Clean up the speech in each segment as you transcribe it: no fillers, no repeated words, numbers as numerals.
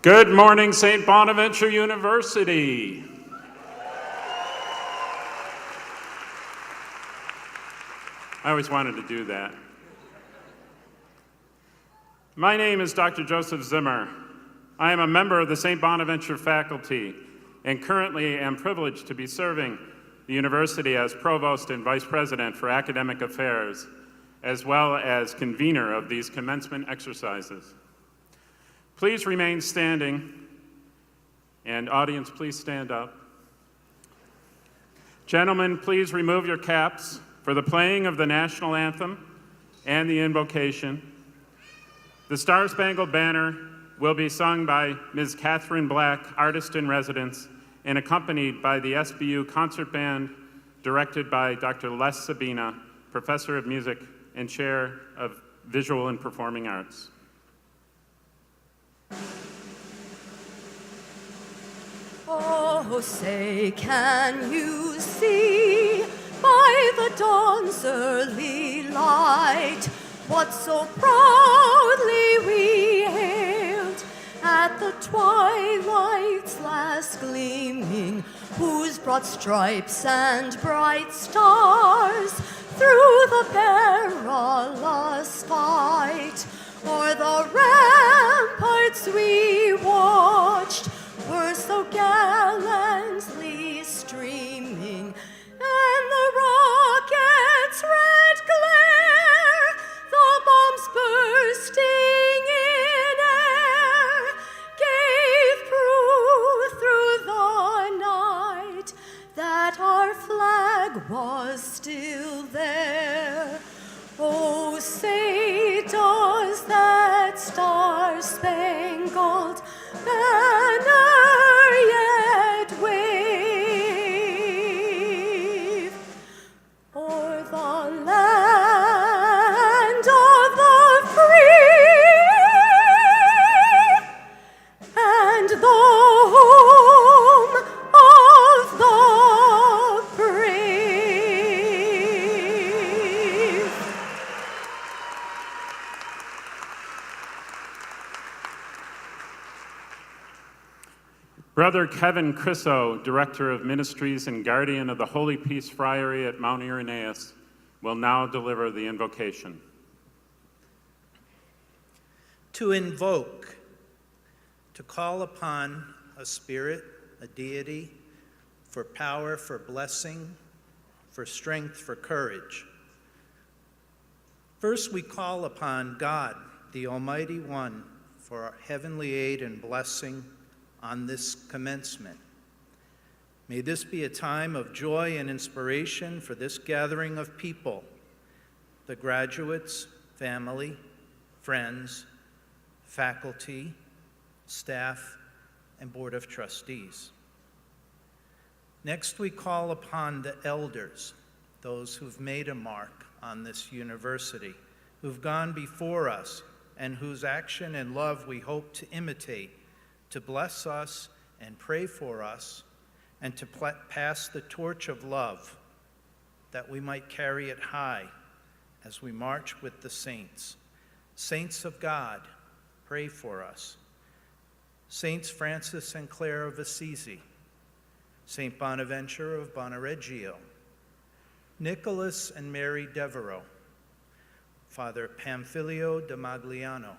Good morning, St. Bonaventure University. I always wanted to do that. My name is Dr. Joseph Zimmer. I am a member of the St. Bonaventure faculty and currently am privileged to be serving the university as Provost and Vice President for Academic Affairs, as well as convener of these commencement exercises. Please remain standing, and audience, please stand up. Gentlemen, please remove your caps for the playing of the National Anthem and the Invocation. The Star-Spangled Banner will be sung by Ms. Catherine Black, Artist in Residence, and accompanied by the SBU Concert Band, directed by Dr. Les Sabina, Professor of Music and Chair of Visual and Performing Arts. Oh, say, can you see by the dawn's early light what so proudly we hailed at the twilight's last gleaming, whose broad stripes and bright stars through the perilous fight o'er the ramparts we watched were so gallantly streaming, and the rocket's red glare, the bombs bursting in air, gave proof through the night that our flag was still there. Oh, say, does that star-spangled banner yet wave o'er the land of the free and the home of the brave? Brother Kevin Crisso, Director of Ministries and Guardian of the Holy Peace Friary at Mount Irenaeus, will now deliver the invocation. To invoke, to call upon a spirit, a deity, for power, for blessing, for strength, for courage. First, we call upon God, the Almighty One, for our heavenly aid and blessing on this commencement. May this be a time of joy and inspiration for this gathering of people, the graduates, family, friends, faculty, staff, and Board of Trustees. Next, we call upon the elders, those who've made a mark on this university, who've gone before us, and whose action and love we hope to imitate, to bless us and pray for us, and to pass the torch of love, that we might carry it high as we march with the saints. Saints of God, pray for us. Saints Francis and Clare of Assisi, Saint Bonaventure of Bonareggio, Nicholas and Mary Devereux, Father Pamphilio de Magliano,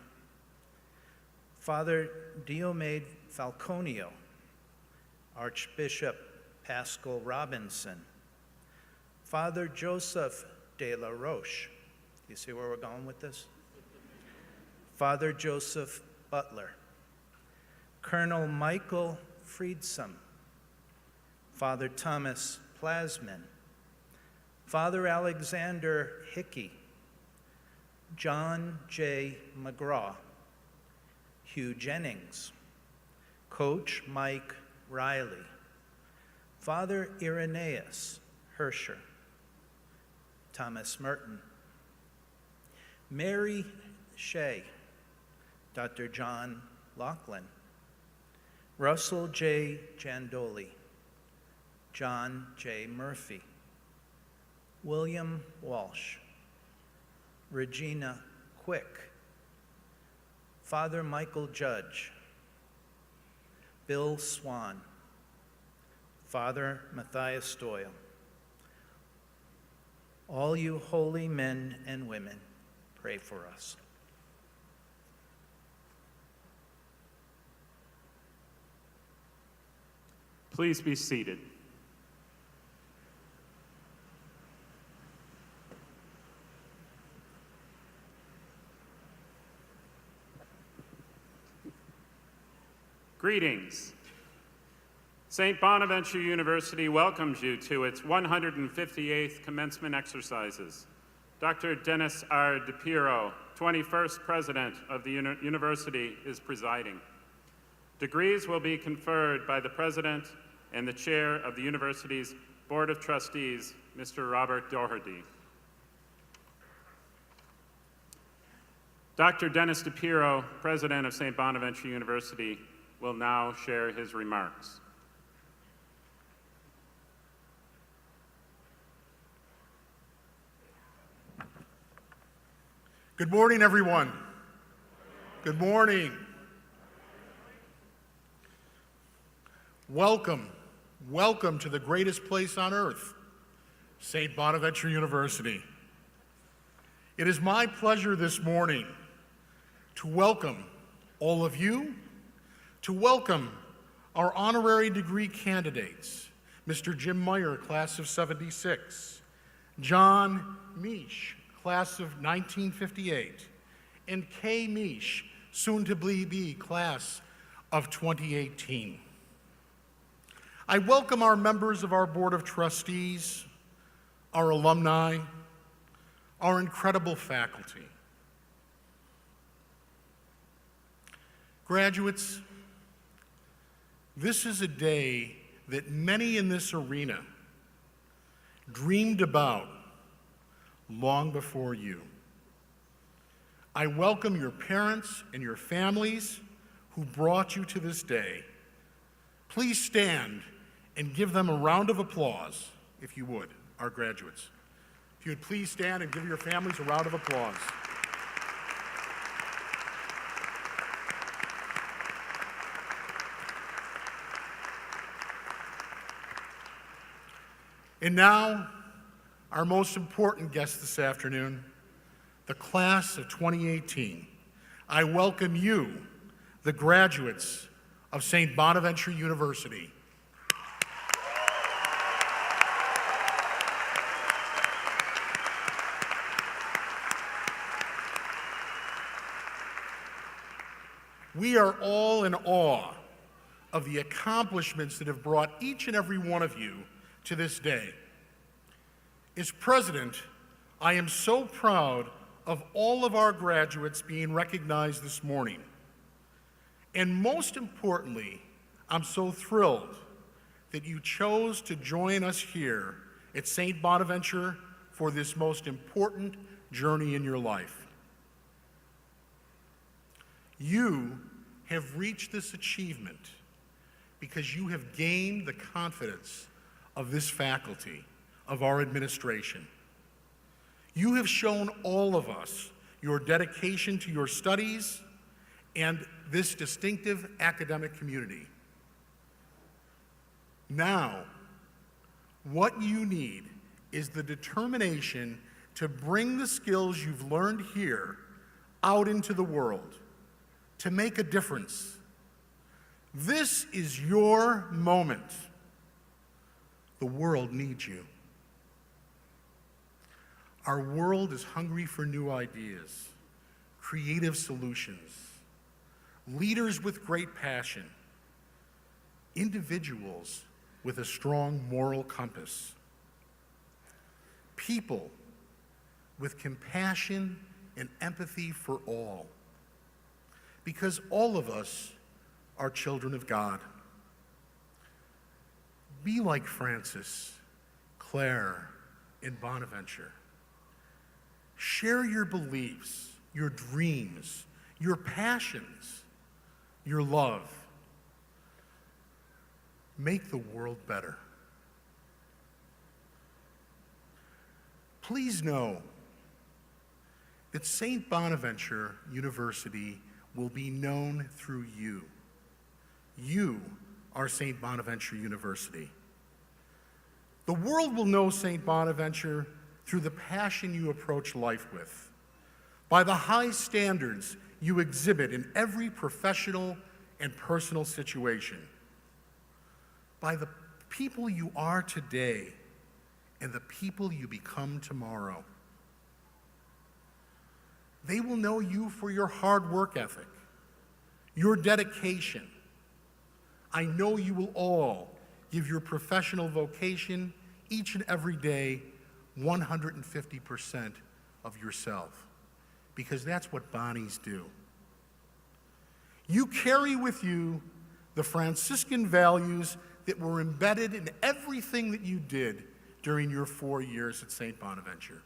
Father Diomede Falconio, Archbishop Pascal Robinson, Father Joseph de la Roche. You see where we're going with this? Father Joseph Butler, Colonel Michael Friedsam, Father Thomas Plasman, Father Alexander Hickey, John J. McGraw, Hugh Jennings, Coach Mike Riley, Father Irenaeus Herscher, Thomas Merton, Mary Shea, Dr. John Laughlin, Russell J. Jandoli, John J. Murphy, William Walsh, Regina Quick, Father Michael Judge, Bill Swan, Father Matthias Doyle. All you holy men and women, pray for us. Please be seated. Greetings. St. Bonaventure University welcomes you to its 158th commencement exercises. Dr. Dennis R. Pierrot, 21st president of the university, is presiding. Degrees will be conferred by the president and the chair of the university's Board of Trustees, Mr. Robert Doherty. Dr. Dennis Pierrot, president of St. Bonaventure University, will now share his remarks. Good morning, everyone. Good morning. Welcome to the greatest place on earth, St. Bonaventure University. It is my pleasure this morning to welcome all of you, to welcome our honorary degree candidates, Mr. Jim Meyer, class of '76, John Misch, class of 1958, and Kay Misch, soon to be class of 2018. I welcome our members of our Board of Trustees, our alumni, our incredible faculty. Graduates, this is a day that many in this arena dreamed about long before you. I welcome your parents and your families who brought you to this day. Please stand and give them a round of applause, if you would, our graduates. If you would please stand and give your families a round of applause. And now, our most important guest this afternoon, the class of 2018. I welcome you, the graduates of St. Bonaventure University. We are all in awe of the accomplishments that have brought each and every one of you to this day. As president, I am so proud of all of our graduates being recognized this morning. And most importantly, I'm so thrilled that you chose to join us here at St. Bonaventure for this most important journey in your life. You have reached this achievement because you have gained the confidence of this faculty, of our administration. You have shown all of us your dedication to your studies and this distinctive academic community. Now, what you need is the determination to bring the skills you've learned here out into the world, to make a difference. This is your moment. The world needs you. Our world is hungry for new ideas, creative solutions, leaders with great passion, individuals with a strong moral compass, people with compassion and empathy for all, because all of us are children of God. Be like Francis, Claire, and Bonaventure. Share your beliefs, your dreams, your passions, your love. Make the world better. Please know that St. Bonaventure University will be known through you. You are St. Bonaventure University. The world will know St. Bonaventure through the passion you approach life with, by the high standards you exhibit in every professional and personal situation, by the people you are today and the people you become tomorrow. They will know you for your hard work ethic, your dedication. I know you will all give your professional vocation each and every day 150% of yourself, because that's what Bonnies do. You carry with you the Franciscan values that were embedded in everything that you did during your 4 years at St. Bonaventure.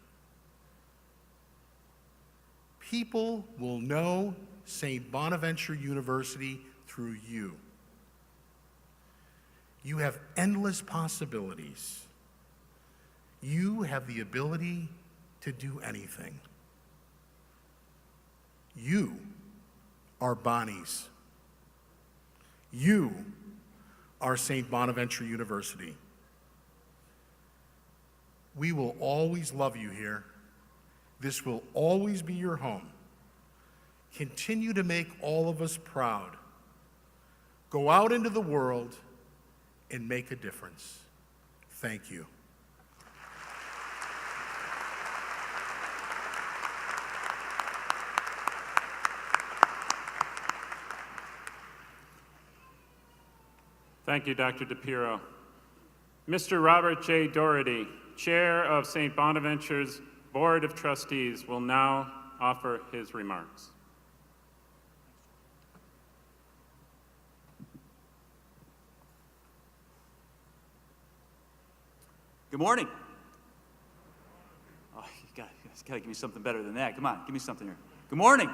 People will know St. Bonaventure University through you. You have endless possibilities. You have the ability to do anything. You are Bonnies. You are St. Bonaventure University. We will always love you here. This will always be your home. Continue to make all of us proud. Go out into the world and make a difference. Thank you. Thank you, Dr. Pierrot. Mr. Robert J. Doherty, Chair of St. Bonaventure's Board of Trustees, will now offer his remarks. Good morning. Oh, you gotta give me something better than that. Come on, give me something here. Good morning.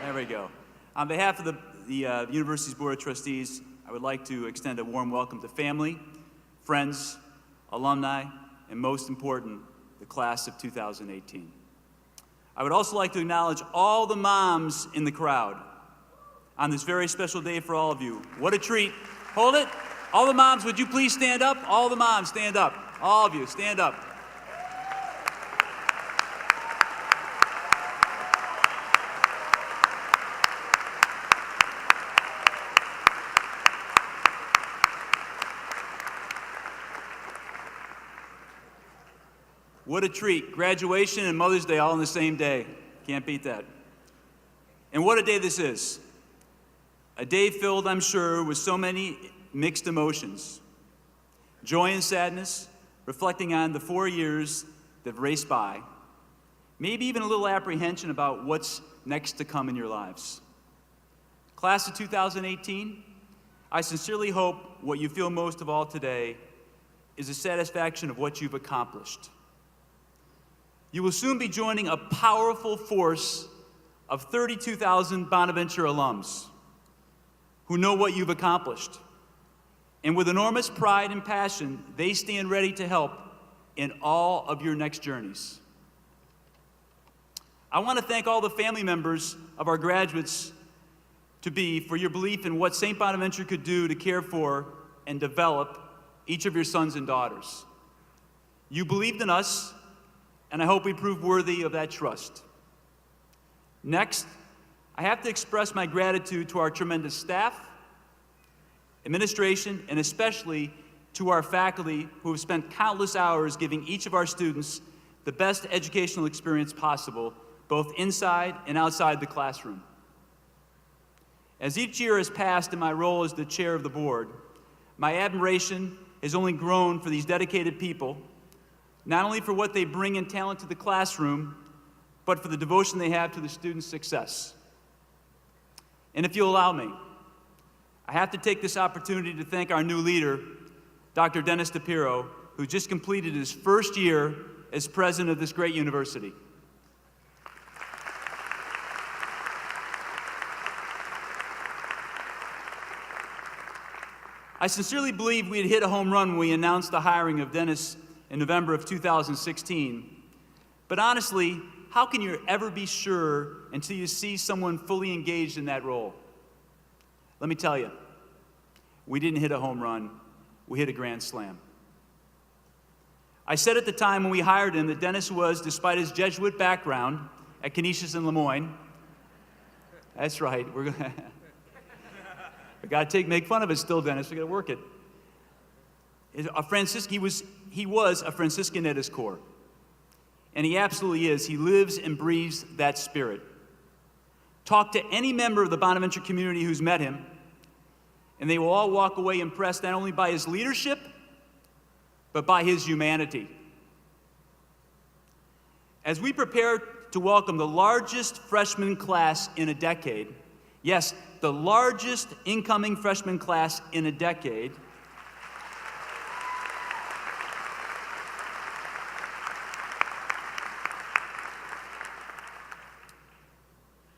There we go. On behalf of the university's Board of Trustees, I would like to extend a warm welcome to family, friends, alumni, and most important, the class of 2018. I would also like to acknowledge all the moms in the crowd on this very special day for all of you. What a treat. Hold it. All the moms, would you please stand up? All the moms, stand up. All of you, stand up. What a treat. Graduation and Mother's Day all on the same day. Can't beat that. And what a day this is. A day filled, I'm sure, with so many mixed emotions. Joy and sadness, reflecting on the 4 years that have raced by. Maybe even a little apprehension about what's next to come in your lives. Class of 2018, I sincerely hope what you feel most of all today is the satisfaction of what you've accomplished. You will soon be joining a powerful force of 32,000 Bonaventure alums who know what you've accomplished. And with enormous pride and passion, they stand ready to help in all of your next journeys. I want to thank all the family members of our graduates to be for your belief in what St. Bonaventure could do to care for and develop each of your sons and daughters. You believed in us, and I hope we prove worthy of that trust. Next, I have to express my gratitude to our tremendous staff, administration, and especially to our faculty who have spent countless hours giving each of our students the best educational experience possible, both inside and outside the classroom. As each year has passed in my role as the chair of the board, my admiration has only grown for these dedicated people, not only for what they bring in talent to the classroom, but for the devotion they have to the students' success. And if you'll allow me, I have to take this opportunity to thank our new leader, Dr. Dennis Pierrot, who just completed his first year as president of this great university. I sincerely believe we had hit a home run when we announced the hiring of Dennis in November of 2016. But honestly, how can you ever be sure until you see someone fully engaged in that role? Let me tell you, we didn't hit a home run, we hit a grand slam. I said at the time when we hired him that Dennis was, despite his Jesuit background at Canisius and Lemoyne, that's right, we're gonna, we gotta make fun of it still, Dennis, we gotta work it. He was a Franciscan at his core. And he absolutely is. He lives and breathes that spirit. Talk to any member of the Bonaventure community who's met him, and they will all walk away impressed not only by his leadership, but by his humanity. As we prepare to welcome the largest freshman class in a decade, yes, the largest incoming freshman class in a decade,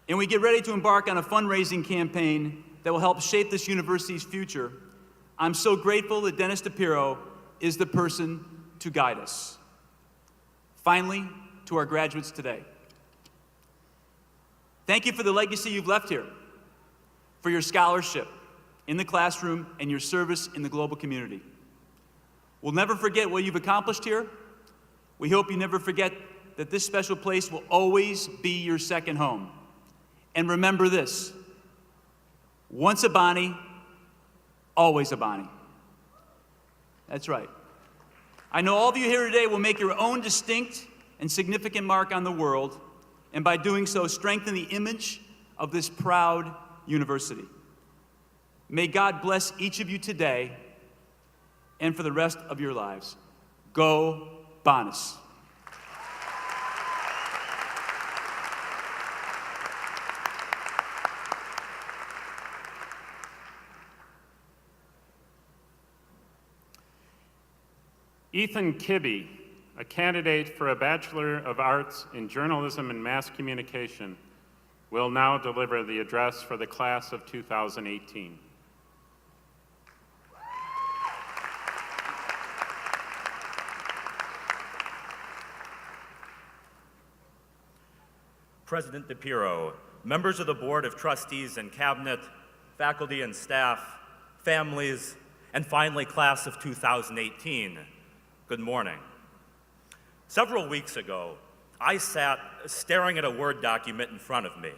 and we get ready to embark on a fundraising campaign that will help shape this university's future, I'm so grateful that Dennis Pierrot is the person to guide us. Finally, to our graduates today. Thank you for the legacy you've left here, for your scholarship in the classroom and your service in the global community. We'll never forget what you've accomplished here. We hope you never forget that this special place will always be your second home. And remember this, once a Bonnie, always a Bonnie. That's right. I know all of you here today will make your own distinct and significant mark on the world, and by doing so, strengthen the image of this proud university. May God bless each of you today and for the rest of your lives. Go Bonus. Ethan Kibbe, a candidate for a Bachelor of Arts in Journalism and Mass Communication, will now deliver the address for the class of 2018. President Pierrot, members of the Board of Trustees and Cabinet, faculty and staff, families, and finally, class of 2018, good morning. Several weeks ago, I sat staring at a Word document in front of me.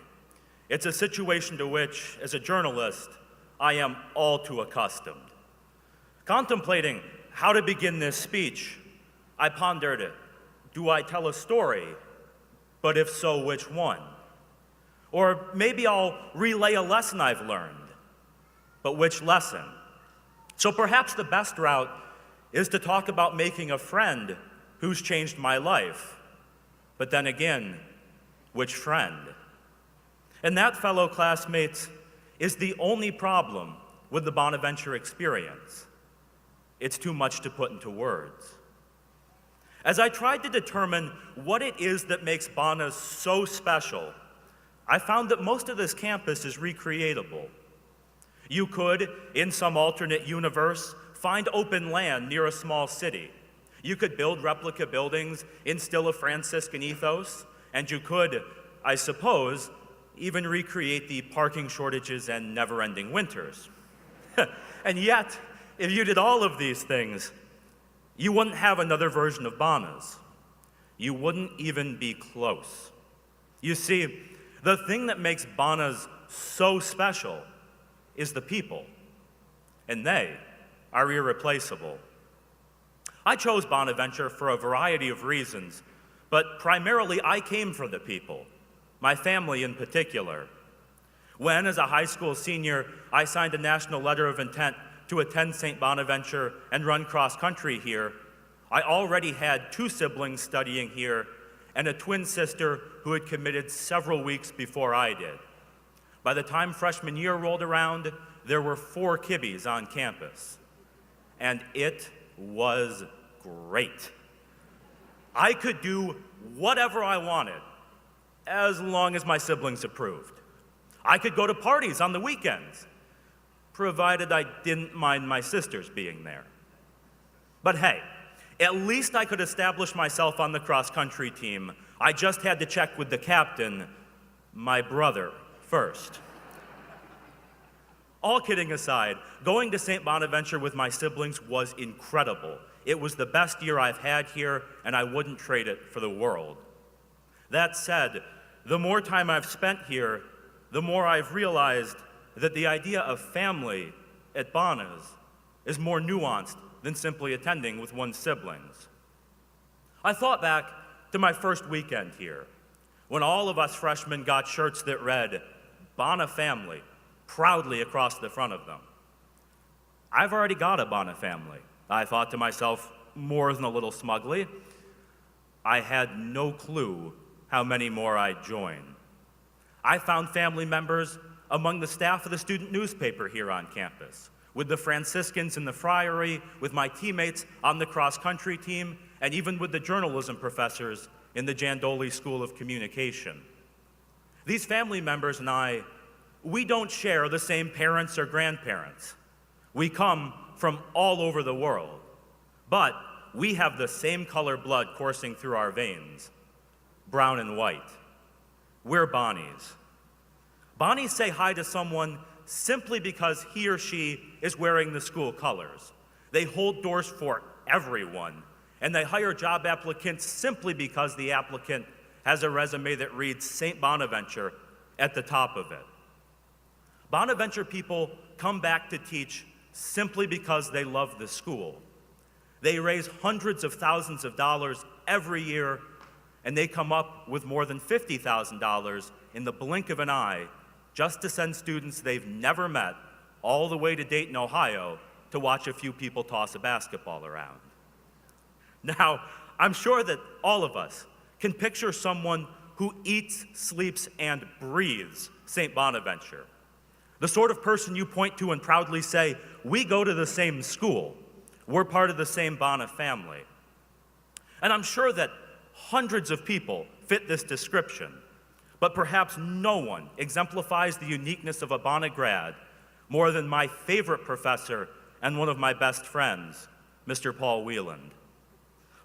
It's a situation to which, as a journalist, I am all too accustomed. Contemplating how to begin this speech, I pondered, do I tell a story? But if so, which one? Or maybe I'll relay a lesson I've learned, but which lesson? So perhaps the best route is to talk about making a friend who's changed my life. But then again, which friend? And that, fellow classmates, is the only problem with the Bonaventure experience. It's too much to put into words. As I tried to determine what it is that makes Bonas so special, I found that most of this campus is recreatable. You could, in some alternate universe, find open land near a small city. You could build replica buildings, instill a Franciscan ethos, and you could, I suppose, even recreate the parking shortages and never-ending winters. And yet, if you did all of these things, you wouldn't have another version of Bonas. You wouldn't even be close. You see, the thing that makes Bonas so special is the people, and they are irreplaceable. I chose Bonaventure for a variety of reasons, but primarily I came for the people, my family in particular. When, as a high school senior, I signed a national letter of intent to attend St. Bonaventure and run cross-country here, I already had 2 siblings studying here and a twin sister who had committed several weeks before I did. By the time freshman year rolled around, there were 4 Kibbes on campus. And it was great. I could do whatever I wanted, as long as my siblings approved. I could go to parties on the weekends, provided I didn't mind my sisters being there. But hey, at least I could establish myself on the cross-country team. I just had to check with the captain, my brother, first. All kidding aside, going to St. Bonaventure with my siblings was incredible. It was the best year I've had here, and I wouldn't trade it for the world. That said, the more time I've spent here, the more I've realized that the idea of family at Bonas is more nuanced than simply attending with one's siblings. I thought back to my first weekend here, when all of us freshmen got shirts that read, Bona Family, proudly across the front of them. I've already got a Bona family, I thought to myself more than a little smugly. I had no clue how many more I'd join. I found family members among the staff of the student newspaper here on campus, with the Franciscans in the friary, with my teammates on the cross-country team, and even with the journalism professors in the Dooley School of Communication. These family members and I, we don't share the same parents or grandparents. We come from all over the world, but we have the same color blood coursing through our veins, brown and white. We're Bonnies. Bonnies say hi to someone simply because he or she is wearing the school colors. They hold doors for everyone, and they hire job applicants simply because the applicant has a resume that reads St. Bonaventure at the top of it. Bonaventure people come back to teach simply because they love the school. They raise hundreds of thousands of dollars every year, and they come up with more than $50,000 in the blink of an eye just to send students they've never met all the way to Dayton, Ohio, to watch a few people toss a basketball around. Now, I'm sure that all of us can picture someone who eats, sleeps, and breathes St. Bonaventure. The sort of person you point to and proudly say, we go to the same school. We're part of the same Bona family. And I'm sure that hundreds of people fit this description, but perhaps no one exemplifies the uniqueness of a Bona grad more than my favorite professor and one of my best friends, Mr. Paul Wieland.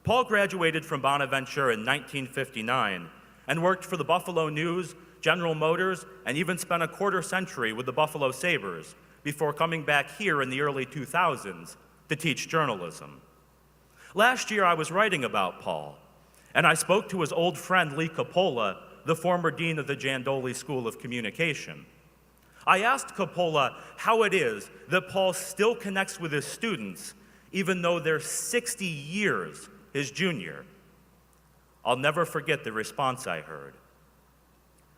Paul graduated from Bonaventure in 1959 and worked for the Buffalo News, General Motors, and even spent a quarter century with the Buffalo Sabres before coming back here in the early 2000s to teach journalism. Last year I was writing about Paul, and I spoke to his old friend Lee Coppola, the former dean of the Dooley School of Communication. I asked Coppola how it is that Paul still connects with his students even though they're 60 years his junior. I'll never forget the response I heard.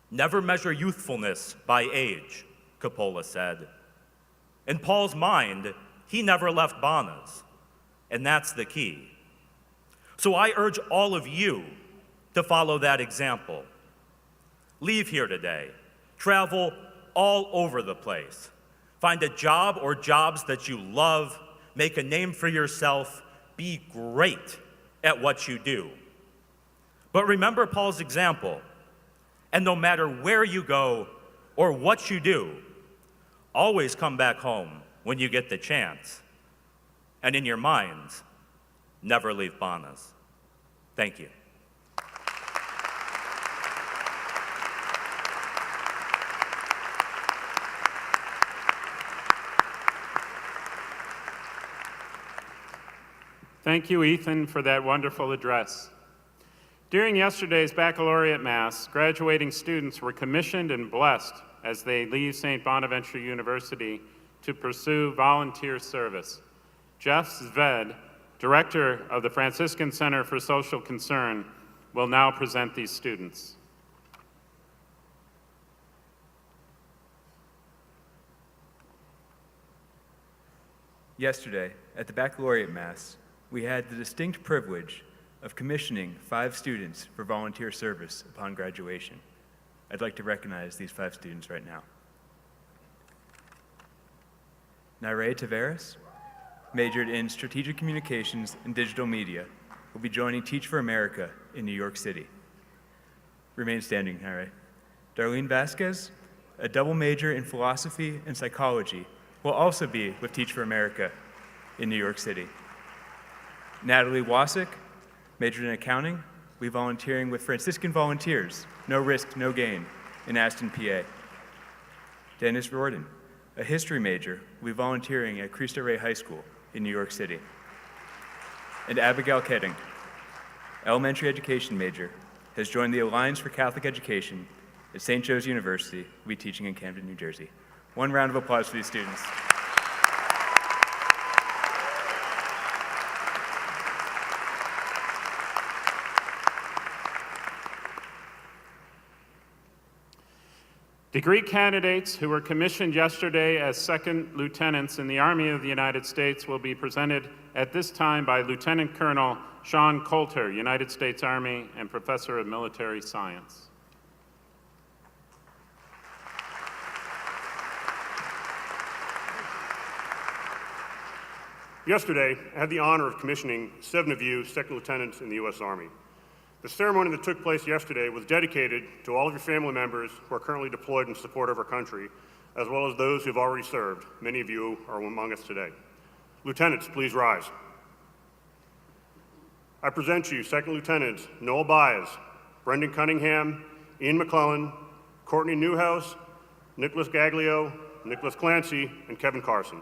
Never measure youthfulness by age, Coppola said. In Paul's mind, he never left Bonas, and that's the key. So I urge all of you to follow that example. Leave here today. Travel all over the place. Find a job or jobs that you love. Make a name for yourself. Be great at what you do. But remember Paul's example. And no matter where you go or what you do, always come back home when you get the chance. And in your minds, never leave Bonas. Thank you. Thank you, Ethan, for that wonderful address. During yesterday's baccalaureate mass, graduating students were commissioned and blessed as they leave St. Bonaventure University to pursue volunteer service. Jeff Zved, director of the Franciscan Center for Social Concern, will now present these students. Yesterday, at the baccalaureate mass, we had the distinct privilege of commissioning 5 students for volunteer service upon graduation. I'd like to recognize these 5 students right now. Nairé Taveras, majored in Strategic Communications and Digital Media, will be joining Teach for America in New York City. Remain standing, Nairé. Darlene Vasquez, a double major in Philosophy and Psychology, will also be with Teach for America in New York City. Natalie Wasik, majored in Accounting, will be volunteering with Franciscan Volunteers, no risk, no gain, in Aston, PA. Dennis Riordan, A history major will be volunteering at Cristo Rey High School in New York City. And Abigail Ketting, elementary education major, has joined the Alliance for Catholic Education at St. Joe's University, will be teaching in Camden, New Jersey. One round of applause for these students. Degree candidates who were commissioned yesterday as second lieutenants in the Army of the United States will be presented at this time by Lieutenant Colonel Sean Coulter, United States Army and Professor of Military Science. Yesterday, I had the honor of commissioning 7 of you second lieutenants in the U.S. Army. The ceremony that took place yesterday was dedicated to all of your family members who are currently deployed in support of our country, as well as those who have already served. Many of you are among us today. Lieutenants, please rise. I present to you Second Lieutenants Noel Baez, Brendan Cunningham, Ian McClellan, Courtney Newhouse, Nicholas Gaglio, Nicholas Clancy, and Kevin Carson.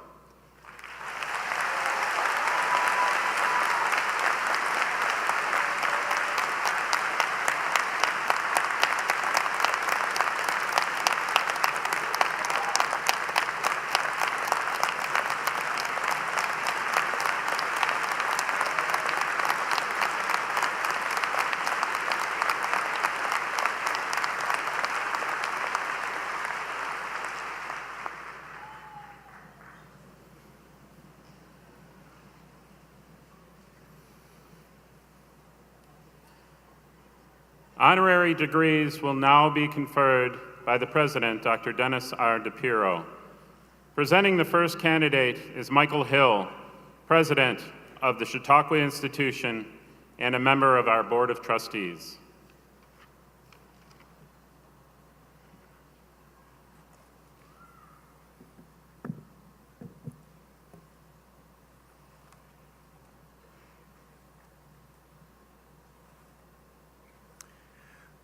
Honorary degrees will now be conferred by the President, Dr. Dennis R. DePierrot. Presenting the first candidate is Michael Hill, President of the Chautauqua Institution and a member of our Board of Trustees.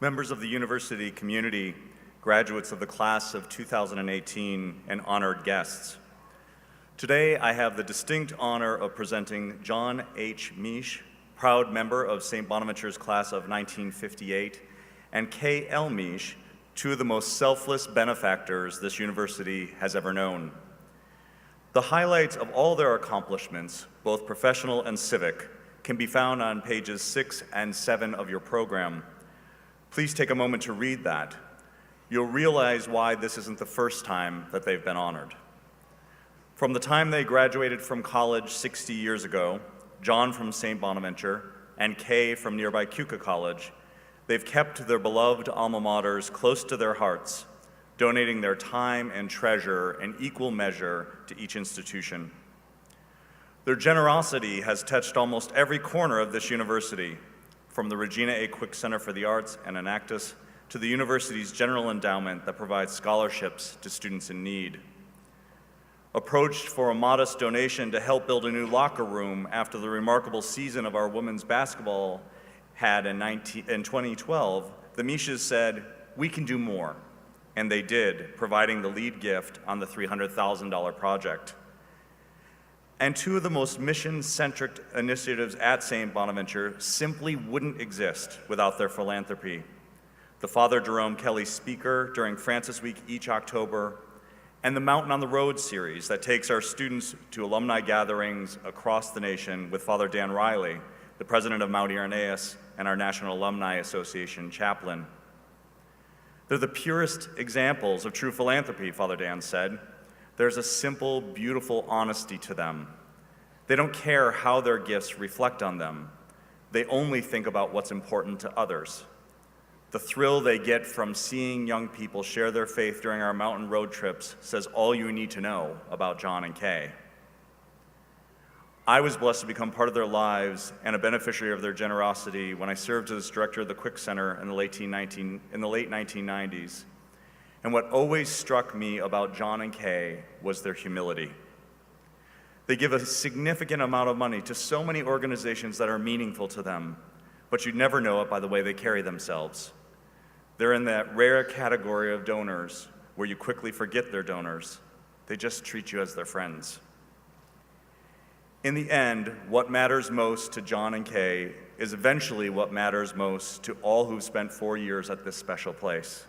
Members of the university community, graduates of the class of 2018, and honored guests. Today, I have the distinct honor of presenting John H. Misch, proud member of St. Bonaventure's class of 1958, and K. L. Misch, 2 of the most selfless benefactors this university has ever known. The highlights of all their accomplishments, both professional and civic, can be found on pages 6 and 7 of your program. Please take a moment to read that. You'll realize why this isn't the first time that they've been honored. From the time they graduated from college 60 years ago, John from St. Bonaventure and Kay from nearby Keuka College, they've kept their beloved alma maters close to their hearts, donating their time and treasure in equal measure to each institution. Their generosity has touched almost every corner of this university, from the Regina A. Quick Center for the Arts and Enactus to the university's general endowment that provides scholarships to students in need. Approached for a modest donation to help build a new locker room after the remarkable season of our women's basketball had in 2012, the Misches said, "We can do more," and they did, providing the lead gift on the $300,000 project. And 2 of the most mission-centric initiatives at St. Bonaventure simply wouldn't exist without their philanthropy. The Father Jerome Kelly Speaker during Francis Week each October, and the Mountain on the Road series that takes our students to alumni gatherings across the nation with Father Dan Riley, the president of Mount Irenaeus and our National Alumni Association chaplain. They're the purest examples of true philanthropy, Father Dan said. There's a simple, beautiful honesty to them. They don't care how their gifts reflect on them. They only think about what's important to others. The thrill they get from seeing young people share their faith during our mountain road trips says all you need to know about John and Kay. I was blessed to become part of their lives and a beneficiary of their generosity when I served as director of the Quick Center in the late 1990s. And what always struck me about John and Kay was their humility. They give a significant amount of money to so many organizations that are meaningful to them, but you'd never know it by the way they carry themselves. They're in that rare category of donors where you quickly forget they're donors. They just treat you as their friends. In the end, what matters most to John and Kay is eventually what matters most to all who've spent 4 years at this special place.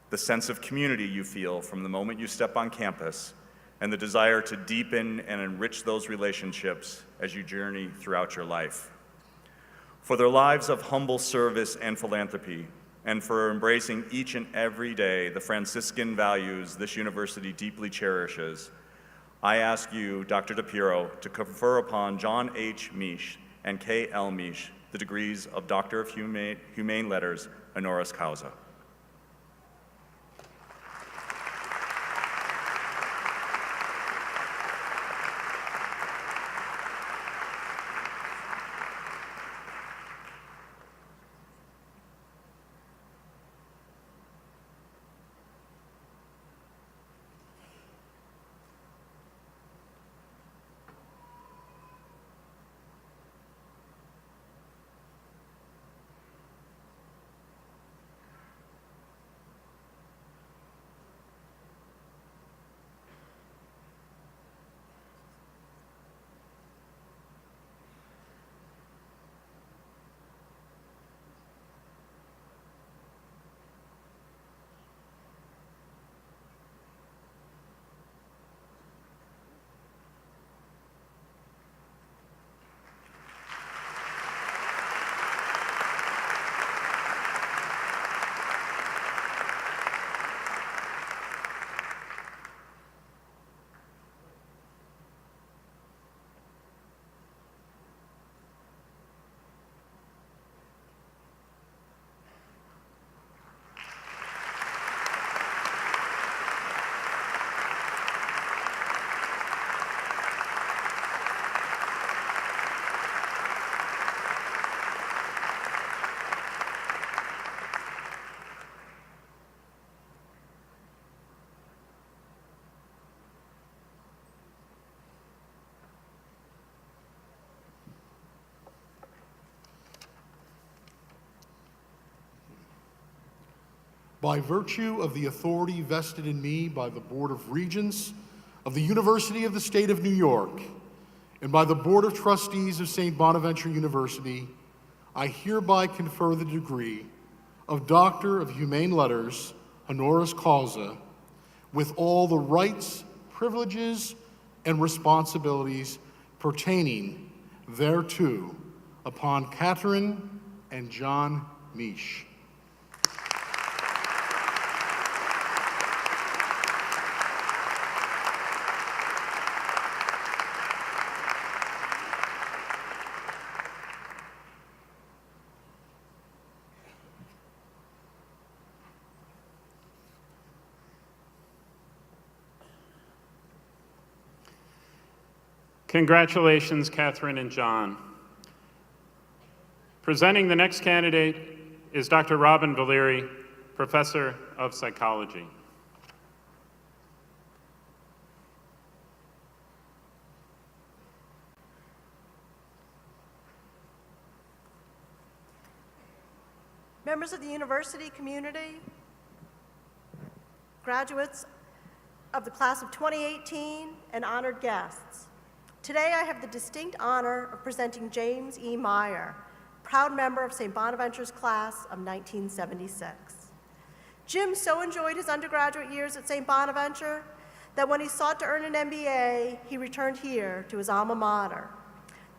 The sense of community you feel from the moment you step on campus, and the desire to deepen and enrich those relationships as you journey throughout your life. For their lives of humble service and philanthropy, and for embracing each and every day the Franciscan values this university deeply cherishes, I ask you, Dr. Pierrot, to confer upon John H. Meisch and Kay L. Meisch the degrees of Doctor of Humane Letters, honoris causa. By virtue of the authority vested in me by the Board of Regents of the University of the State of New York and by the Board of Trustees of St. Bonaventure University, I hereby confer the degree of Doctor of Humane Letters, honoris causa, with all the rights, privileges, and responsibilities pertaining thereto upon Catherine and John Meisch. Congratulations, Catherine and John. Presenting the next candidate is Dr. Robin Valeri, Professor of Psychology. Members of the university community, graduates of the class of 2018, and honored guests. Today I have the distinct honor of presenting James E. Meyer, proud member of St. Bonaventure's class of 1976. Jim so enjoyed his undergraduate years at St. Bonaventure that when he sought to earn an MBA, he returned here to his alma mater.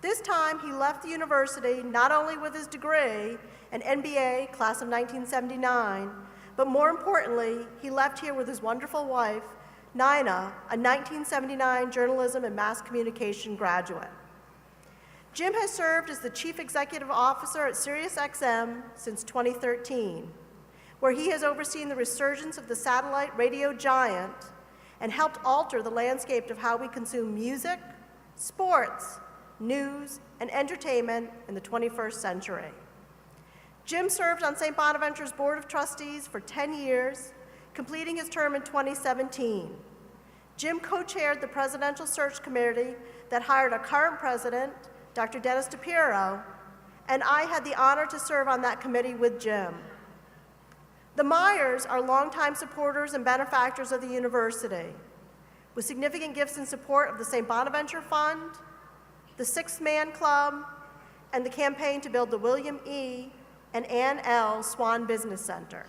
This time he left the university not only with his degree, an MBA class of 1979, but more importantly, he left here with his wonderful wife, Nina, a 1979 journalism and mass communication graduate. Jim has served as the Chief Executive Officer at SiriusXM since 2013, where he has overseen the resurgence of the satellite radio giant and helped alter the landscape of how we consume music, sports, news, and entertainment in the 21st century. Jim served on St. Bonaventure's Board of Trustees for 10 years, completing his term in 2017. Jim co-chaired the presidential search committee that hired a current president, Dr. Dennis Pierrot, and I had the honor to serve on that committee with Jim. The Meyers are longtime supporters and benefactors of the university. with significant gifts in support of the St. Bonaventure Fund, the Sixth Man Club, and the campaign to build the William E. and Ann L. Swan Business Center.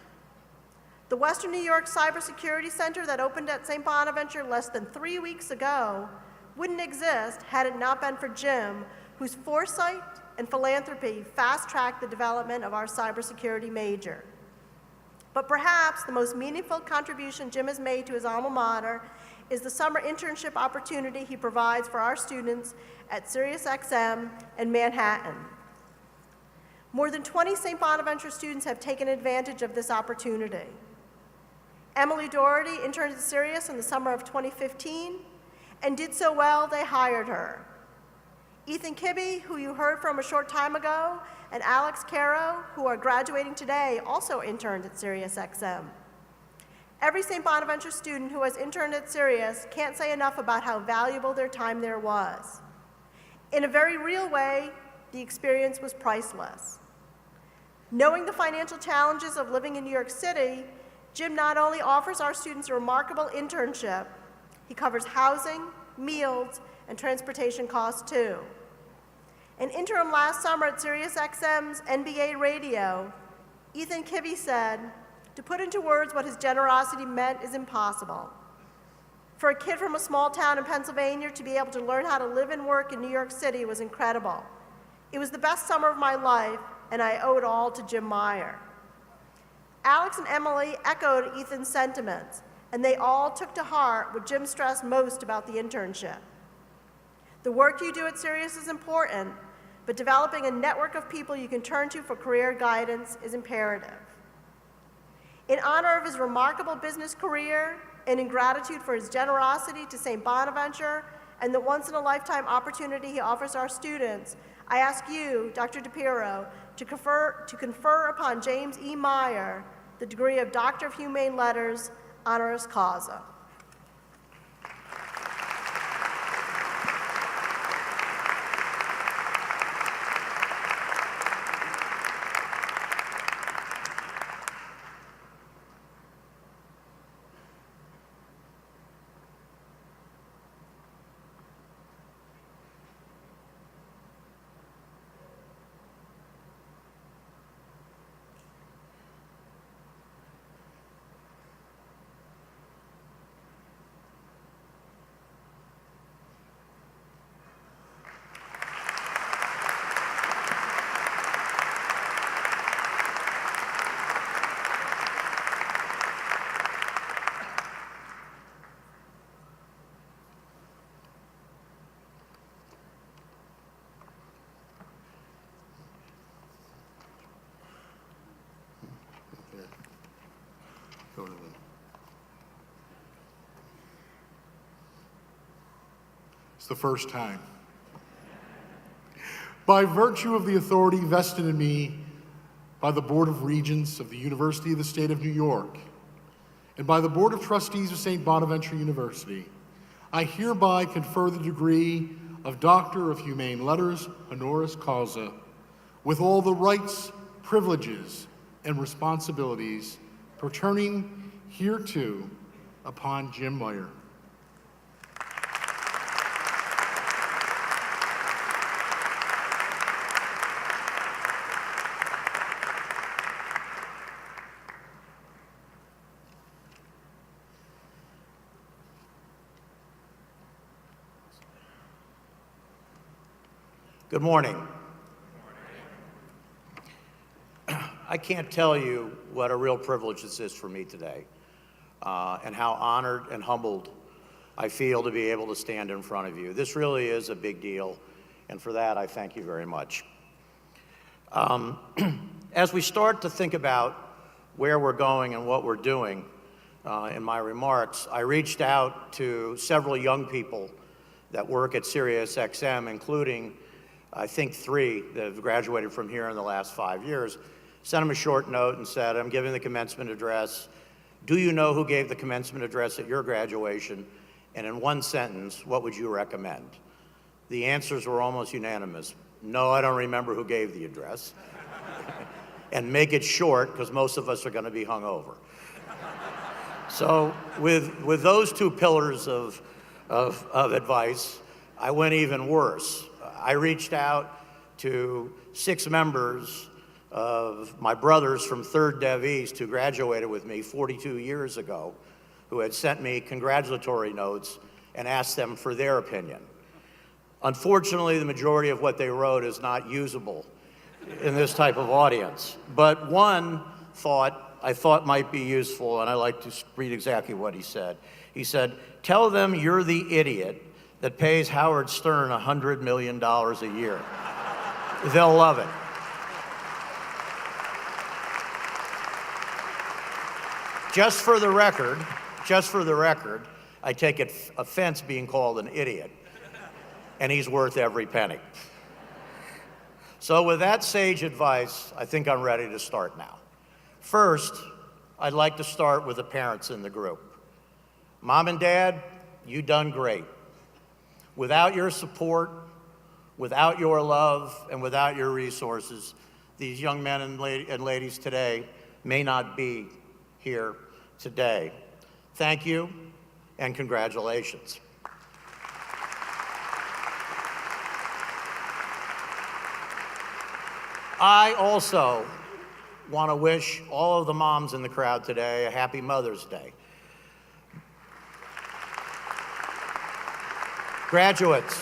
The Western New York Cybersecurity Center that opened at St. Bonaventure less than 3 weeks ago wouldn't exist had it not been for Jim, whose foresight and philanthropy fast-tracked the development of our cybersecurity major. But perhaps the most meaningful contribution Jim has made to his alma mater is the summer internship opportunity he provides for our students at SiriusXM in Manhattan. More than 20 St. Bonaventure students have taken advantage of this opportunity. Emily Doherty interned at Sirius in the summer of 2015 and did so well they hired her. Ethan Kibbe, who you heard from a short time ago, and Alex Caro, who are graduating today, also interned at SiriusXM. Every St. Bonaventure student who has interned at Sirius can't say enough about how valuable their time there was. In a very real way, the experience was priceless. Knowing the financial challenges of living in New York City, Jim not only offers our students a remarkable internship, he covers housing, meals, and transportation costs too. An interim last summer at SiriusXM's NBA radio, Ethan Kibbe said, "To put into words what his generosity meant is impossible. For a kid from a small town in Pennsylvania to be able to learn how to live and work in New York City was incredible. It was the best summer of my life, and I owe it all to Jim Meyer." Alex and Emily echoed Ethan's sentiments, and they all took to heart what Jim stressed most about the internship. The work you do at Sirius is important, but developing a network of people you can turn to for career guidance is imperative. In honor of his remarkable business career and in gratitude for his generosity to St. Bonaventure and the once-in-a-lifetime opportunity he offers our students, I ask you, Dr. Pierrot, to confer upon James E. Meyer the degree of Doctor of Humane Letters, honoris causa. Go to the... It's the first time. By virtue of the authority vested in me by the Board of Regents of the University of the State of New York and by the Board of Trustees of St. Bonaventure University, I hereby confer the degree of Doctor of Humane Letters, honoris causa, with all the rights, privileges, and responsibilities pertaining hereto upon Jim Meyer. Good morning. I can't tell you what a real privilege this is for me today, and how honored and humbled I feel to be able to stand in front of you. This really is a big deal, and for that I thank you very much. As we start to think about where we're going and what we're doing in my remarks, I reached out to several young people that work at SiriusXM, including I think 3 that have graduated from here in the last 5 years. Sent them a short note and said, I'm giving the commencement address. Do you know who gave the commencement address at your graduation? And in one sentence, what would you recommend? The answers were almost unanimous. No, I don't remember who gave the address. And make it short, because most of us are going to be hungover. So with those 2 pillars of of advice. I went even worse. I reached out to 6 members of my brothers from 3rd Dev East who graduated with me 42 years ago, who had sent me congratulatory notes, and asked them for their opinion. Unfortunately, the majority of what they wrote is not usable in this type of audience. But one thought I thought might be useful, and I like to read exactly what he said. He said, "Tell them you're the idiot that pays Howard Stern $100 million a year. They'll love it." Just for the record, I take offense being called an idiot, and he's worth every penny. So with that sage advice, I think I'm ready to start now. First, I'd like to start with the parents in the group. Mom and Dad, you done great. Without your support, without your love, and without your resources, these young men and ladies today may not be here today. Thank you, and congratulations. I also want to wish all of the moms in the crowd today a happy Mother's Day. Graduates,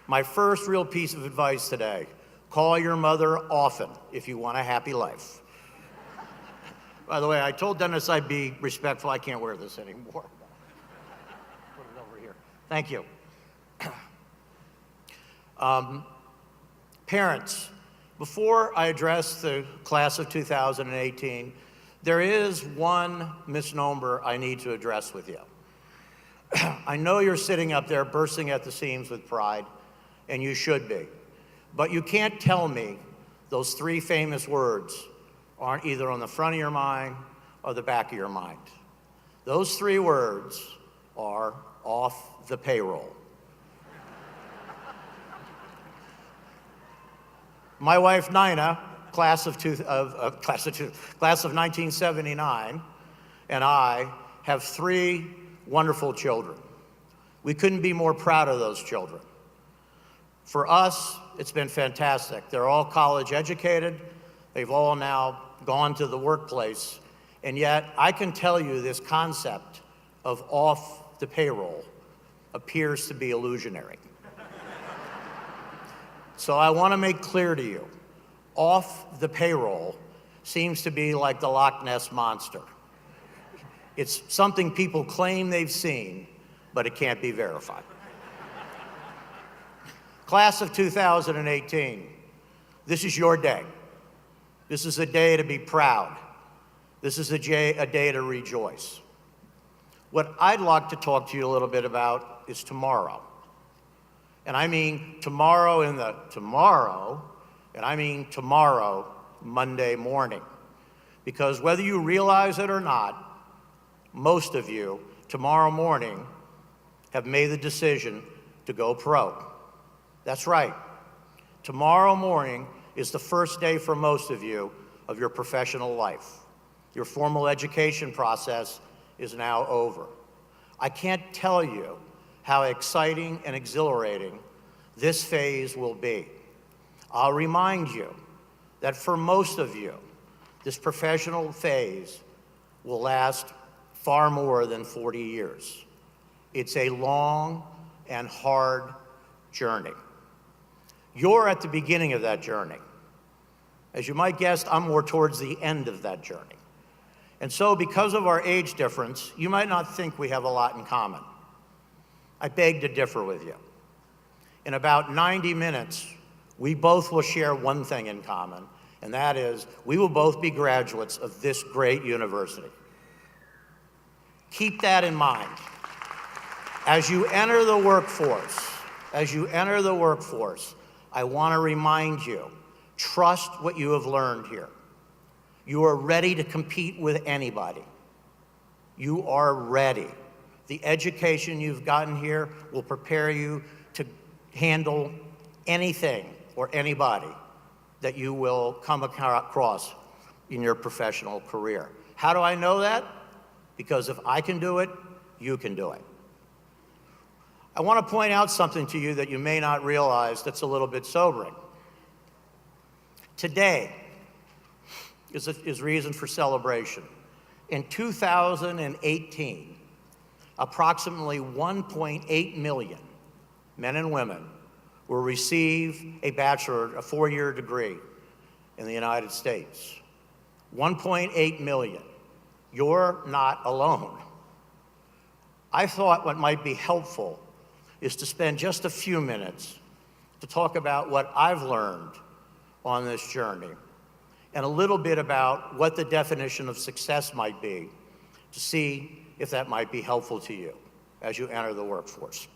my first real piece of advice today: call your mother often if you want a happy life. By the way, I told Dennis I'd be respectful. I can't wear this anymore. Put it over here. Thank you. Parents, before I address the class of 2018, there is one misnomer I need to address with you. I know you're sitting up there bursting at the seams with pride, and you should be. But you can't tell me those 3 famous words aren't either on the front of your mind or the back of your mind. Those 3 words are off the payroll. My wife, Nina, class of 1979, and I have 3 wonderful children. We couldn't be more proud of those children. For us, it's been fantastic. They're all college educated. They've all now gone to the workplace. And yet, I can tell you this concept of off the payroll appears to be illusionary. So I want to make clear to you, off the payroll seems to be like the Loch Ness Monster. It's something people claim they've seen, but it can't be verified. Class of 2018, this is your day. This is a day to be proud. This is a day to rejoice. What I'd like to talk to you a little bit about is tomorrow. And I mean tomorrow Monday morning. Because whether you realize it or not, most of you tomorrow morning have made the decision to go pro. That's right. Tomorrow morning is the first day for most of you of your professional life. Your formal education process is now over. I can't tell you how exciting and exhilarating this phase will be. I'll remind you that for most of you, this professional phase will last far more than 40 years. It's a long and hard journey. You're at the beginning of that journey. As you might guess, I'm more towards the end of that journey. And so because of our age difference, you might not think we have a lot in common. I beg to differ with you. In about 90 minutes, we both will share one thing in common, and that is we will both be graduates of this great university. Keep that in mind. As you enter the workforce, I want to remind you, trust what you have learned here. You are ready to compete with anybody. You are ready. The education you've gotten here will prepare you to handle anything or anybody that you will come across in your professional career. How do I know that? Because if I can do it, you can do it. I want to point out something to you that you may not realize that's a little bit sobering. Today is reason for celebration. In 2018, approximately 1.8 million men and women will receive a bachelor, a four-year degree in the United States. 1.8 million. You're not alone. I thought what might be helpful is to spend just a few minutes to talk about what I've learned on this journey and a little bit about what the definition of success might be, to see if that might be helpful to you as you enter the workforce.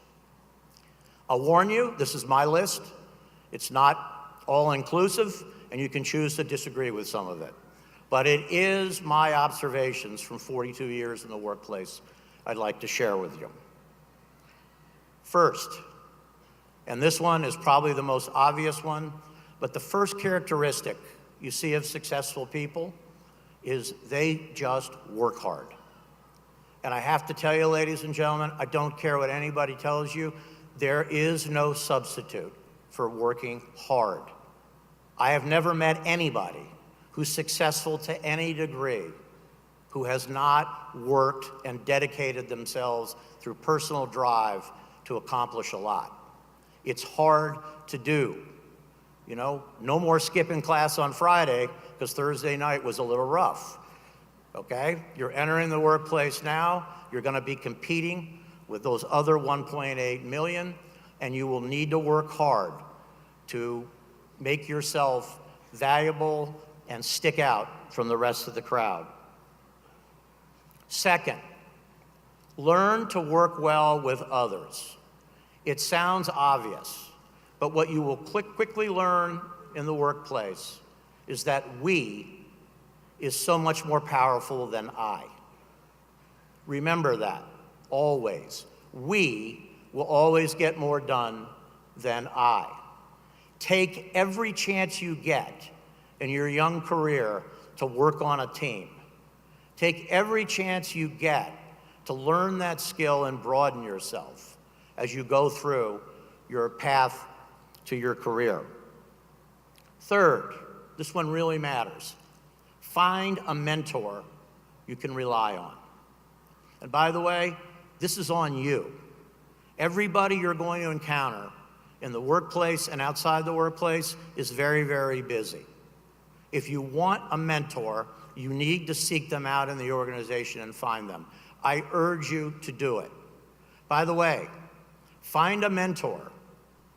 I'll warn you, this is my list. It's not all-inclusive, and you can choose to disagree with some of it. But it is my observations from 42 years in the workplace I'd like to share with you. First, and this one is probably the most obvious one, but the first characteristic you see of successful people is they just work hard. And I have to tell you, ladies and gentlemen, I don't care what anybody tells you, there is no substitute for working hard. I have never met anybody who's successful to any degree who has not worked and dedicated themselves through personal drive to accomplish a lot. It's hard to do. You know, no more skipping class on Friday because Thursday night was a little rough. Okay? You're entering the workplace now. You're going to be competing with those other 1.8 million, and you will need to work hard to make yourself valuable and stick out from the rest of the crowd. Second, learn to work well with others. It sounds obvious, but what you will quickly learn in the workplace is that we is so much more powerful than I. Remember that, always. We will always get more done than I. Take every chance you get in your young career to work on a team. Take every chance you get to learn that skill and broaden yourself as you go through your path to your career. Third, this one really matters. Find a mentor you can rely on. And by the way, this is on you. Everybody you're going to encounter in the workplace and outside the workplace is very, very busy. If you want a mentor, you need to seek them out in the organization and find them. I urge you to do it. By the way, find a mentor,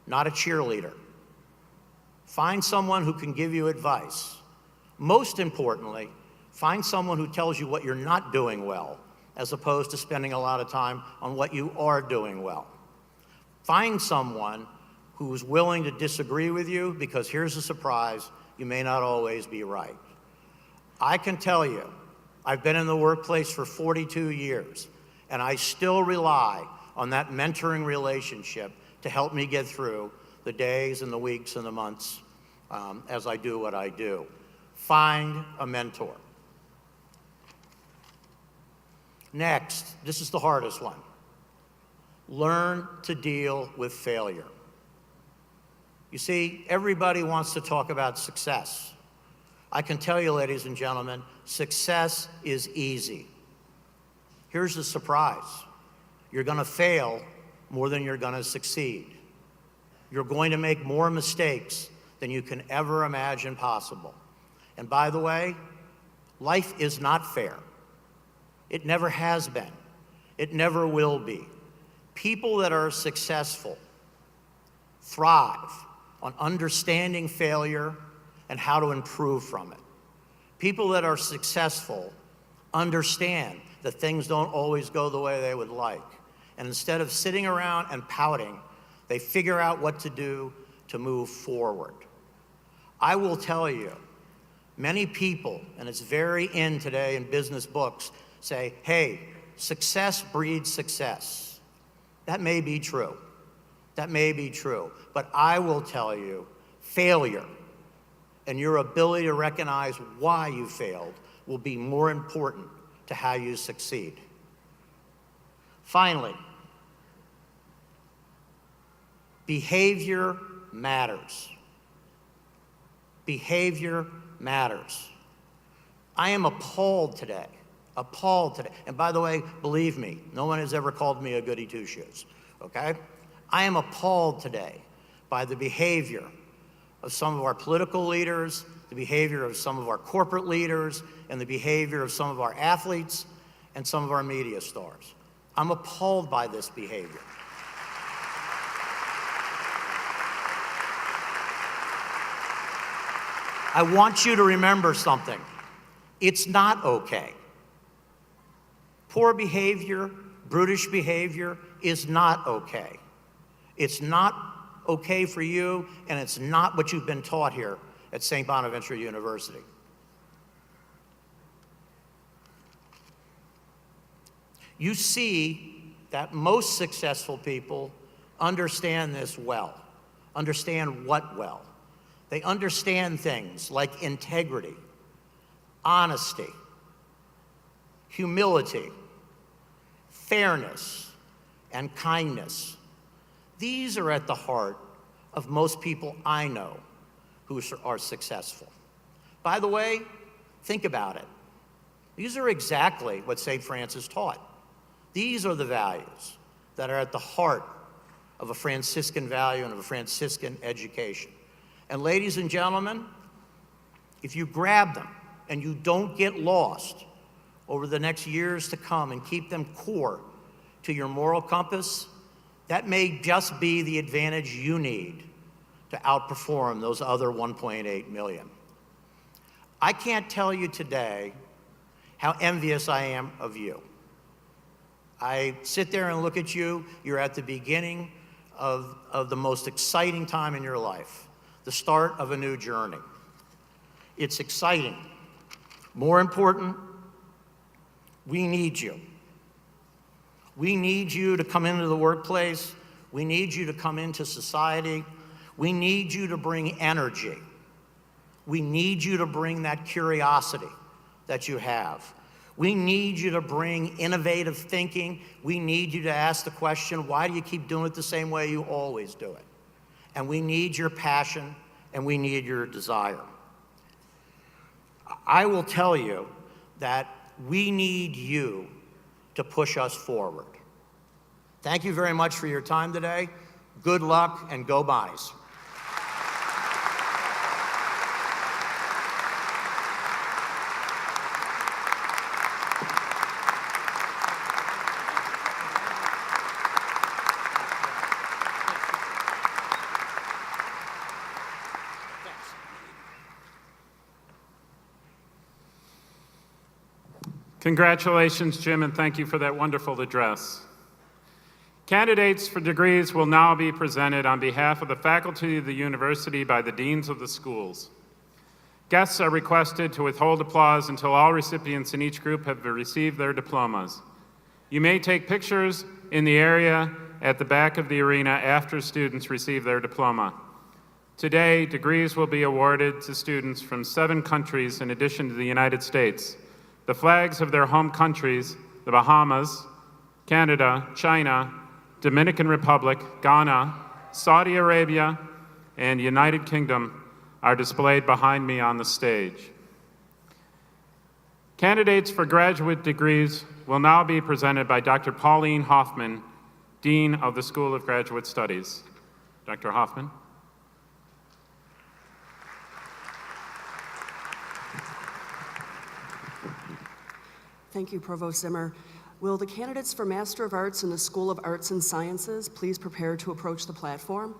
not a cheerleader. Find someone who can give you advice. Most importantly, find someone who tells you what you're not doing well, as opposed to spending a lot of time on what you are doing well. Find someone who's willing to disagree with you, because here's a surprise, you may not always be right. I can tell you, I've been in the workplace for 42 years, and I still rely on that mentoring relationship to help me get through the days and the weeks and the months as I do what I do. Find a mentor. Next, this is the hardest one. Learn to deal with failure. You see, everybody wants to talk about success. I can tell you, ladies and gentlemen, success is easy. Here's the surprise. You're going to fail more than you're going to succeed. You're going to make more mistakes than you can ever imagine possible. And by the way, life is not fair. It never has been. It never will be. People that are successful thrive on understanding failure and how to improve from it. People that are successful understand that things don't always go the way they would like. And instead of sitting around and pouting, they figure out what to do to move forward. I will tell you, many people, and it's very in today in business books, say, hey, success breeds success. That may be true. That may be true. But I will tell you, failure and your ability to recognize why you failed will be more important to how you succeed. Finally, Behavior matters. Behavior matters. I am appalled today. Appalled today. And by the way, believe me, no one has ever called me a goody two-shoes, okay? I am appalled today by the behavior of some of our political leaders, the behavior of some of our corporate leaders, and the behavior of some of our athletes and some of our media stars. I'm appalled by this behavior. I want you to remember something. It's not okay. Poor behavior, brutish behavior is not okay. It's not okay for you, and it's not what you've been taught here at St. Bonaventure University. You see that most successful people understand this well. Understand what well? They understand things like integrity, honesty, humility, fairness, and kindness. These are at the heart of most people I know who are successful. By the way, think about it. These are exactly what St. Francis taught. These are the values that are at the heart of a Franciscan value and of a Franciscan education. And ladies and gentlemen, if you grab them and you don't get lost over the next years to come and keep them core to your moral compass, that may just be the advantage you need to outperform those other 1.8 million. I can't tell you today how envious I am of you. I sit there and look at you. You're at the beginning of the most exciting time in your life, the start of a new journey. It's exciting. More important, we need you. We need you to come into the workplace. We need you to come into society. We need you to bring energy. We need you to bring that curiosity that you have. We need you to bring innovative thinking. We need you to ask the question, why do you keep doing it the same way you always do it? And we need your passion, and we need your desire. I will tell you that we need you to push us forward. Thank you very much for your time today. Good luck, and go Bonnies. Congratulations, Jim, and thank you for that wonderful address. Candidates for degrees will now be presented on behalf of the faculty of the university by the deans of the schools. Guests are requested to withhold applause until all recipients in each group have received their diplomas. You may take pictures in the area at the back of the arena after students receive their diploma. Today, degrees will be awarded to students from 7 countries in addition to the United States. The flags of their home countries, the Bahamas, Canada, China, Dominican Republic, Ghana, Saudi Arabia, and United Kingdom are displayed behind me on the stage. Candidates for graduate degrees will now be presented by Dr. Pauline Hoffman, Dean of the School of Graduate Studies. Dr. Hoffman. Thank you, Provost Zimmer. Will the candidates for Master of Arts in the School of Arts and Sciences please prepare to approach the platform?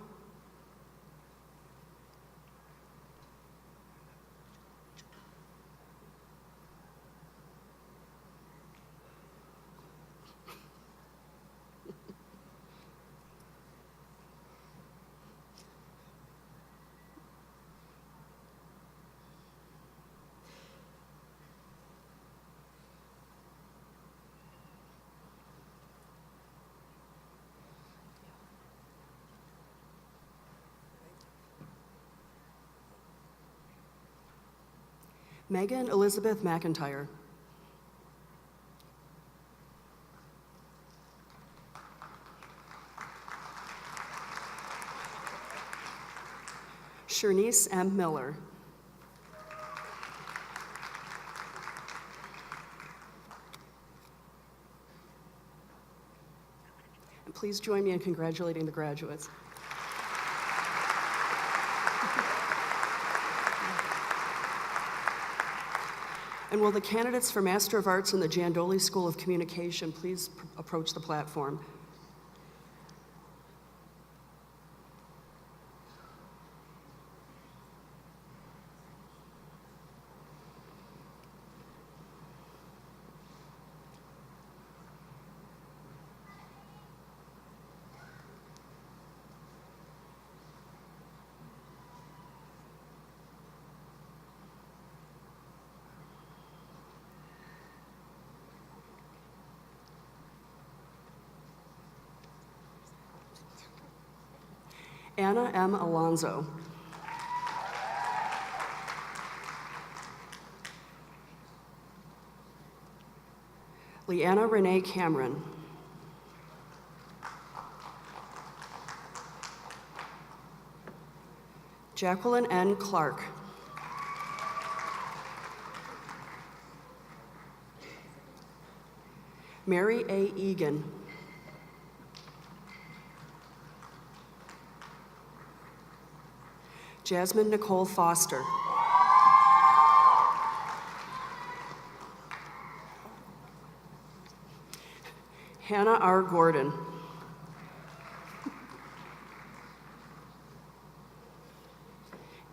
Megan Elizabeth McIntyre. Shernice M. Miller. And please join me in congratulating the graduates. And will the candidates for Master of Arts in the Dooley School of Communication please approach the platform? Anna M. Alonzo. Leanna Renee Cameron. Jacqueline N. Clark. Mary A. Egan. Jasmine Nicole Foster. Hannah R. Gordon.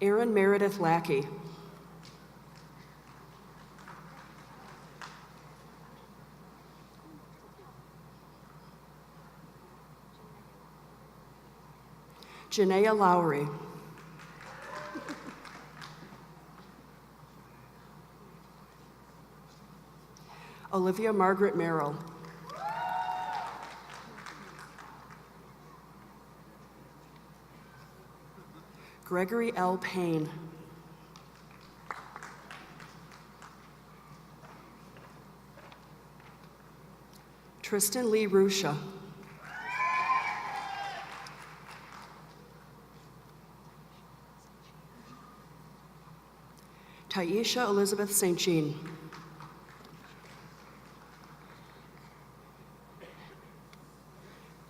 Erin Meredith Lackey. Janaea Lowry. Olivia Margaret Merrill. Gregory L. Payne. Tristan Lee Rusha. Taisha Elizabeth St. Jean.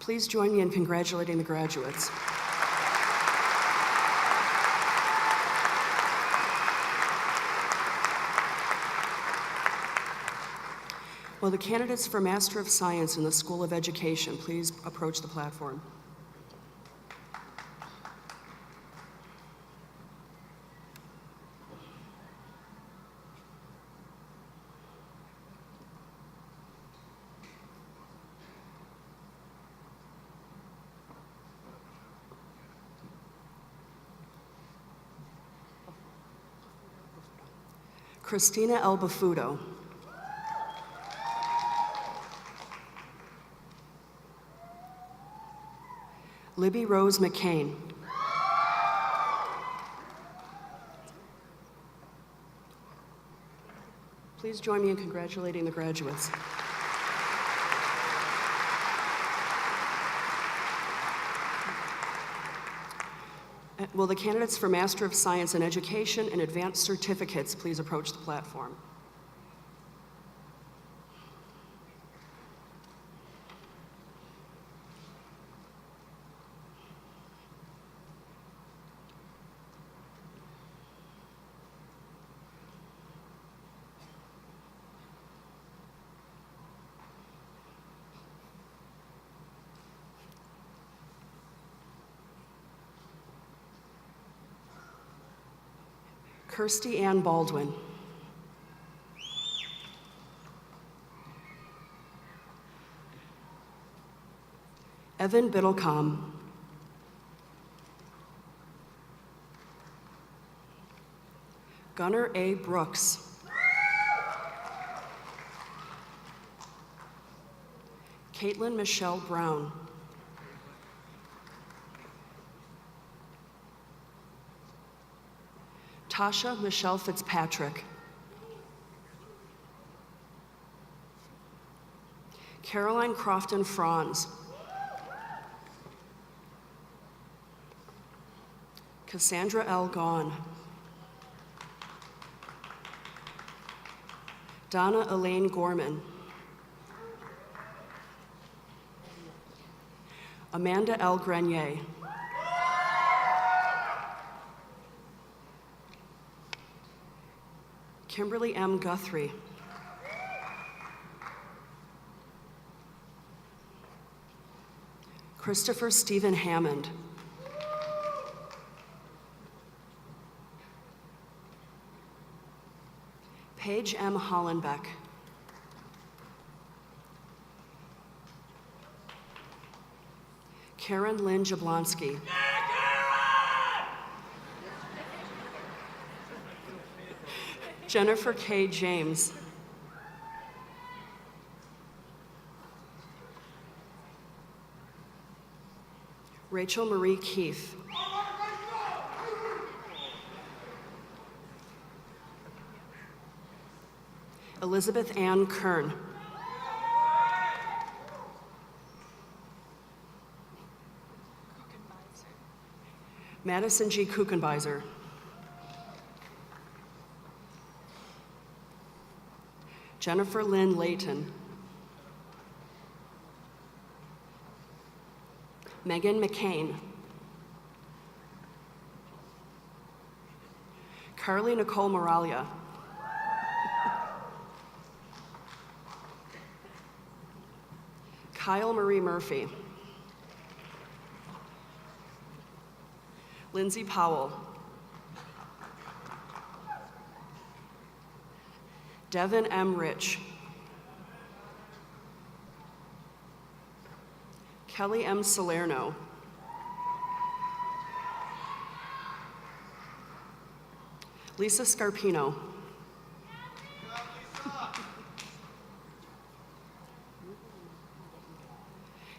Please join me in congratulating the graduates. Will the candidates for Master of Science in the School of Education please approach the platform? Christina El Bafudo. Libby Rose McCain. Please join me in congratulating the graduates. Will the candidates for Master of Science in Education and Advanced Certificates please approach the platform? Kirsty Ann Baldwin. Evan Biddlecom. Gunnar A. Brooks. Caitlin Michelle Brown. Tasha Michelle Fitzpatrick. Caroline Crofton Franz. Cassandra L. Gaughan. Donna Elaine Gorman. Amanda L. Grenier. Kimberly M. Guthrie. Christopher Stephen Hammond. Paige M. Hollenbeck. Karen Lynn Jablonski. Jennifer K. James. Rachel Marie Keith. Elizabeth Ann Kern. Madison G. Kuchenbeiser. Jennifer Lynn Layton. Megan McCain. Carly Nicole Moralia. Kyle Marie Murphy. Lindsay Powell. Devin M. Rich. Kelly M. Salerno. Lisa Scarpino.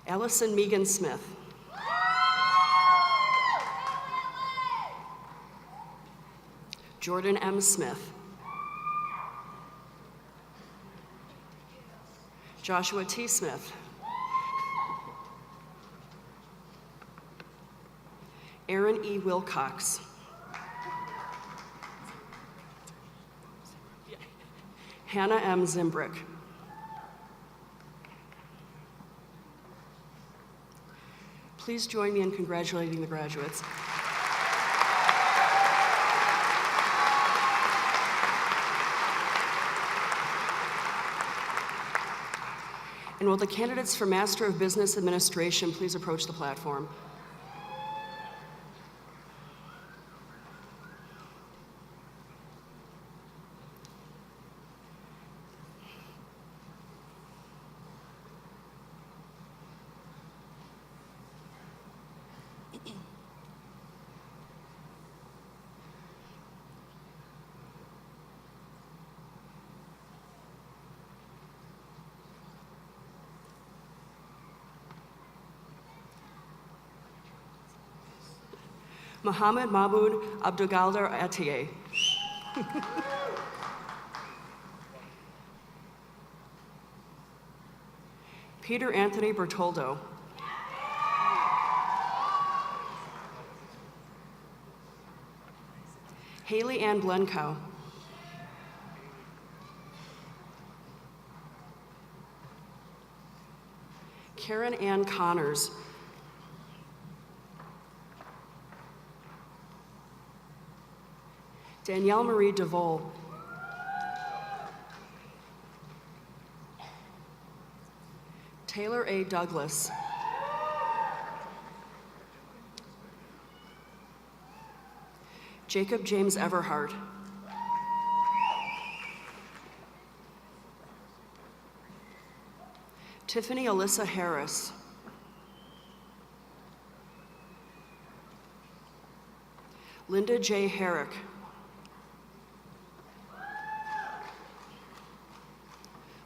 Allison Megan Smith. Jordan M. Smith. Joshua T. Smith. Aaron E. Wilcox. Hannah M. Zimbrick. Please join me in congratulating the graduates. And will the candidates for Master of Business Administration please approach the platform? Mohammed Mahmoud Abdulgader Atiye. Peter Anthony Bertoldo. Haley Ann Blencow. Karen Ann Connors. Danielle Marie DeVol. Taylor A. Douglas. Jacob James Everhart. Tiffany Alyssa Harris. Linda J. Herrick.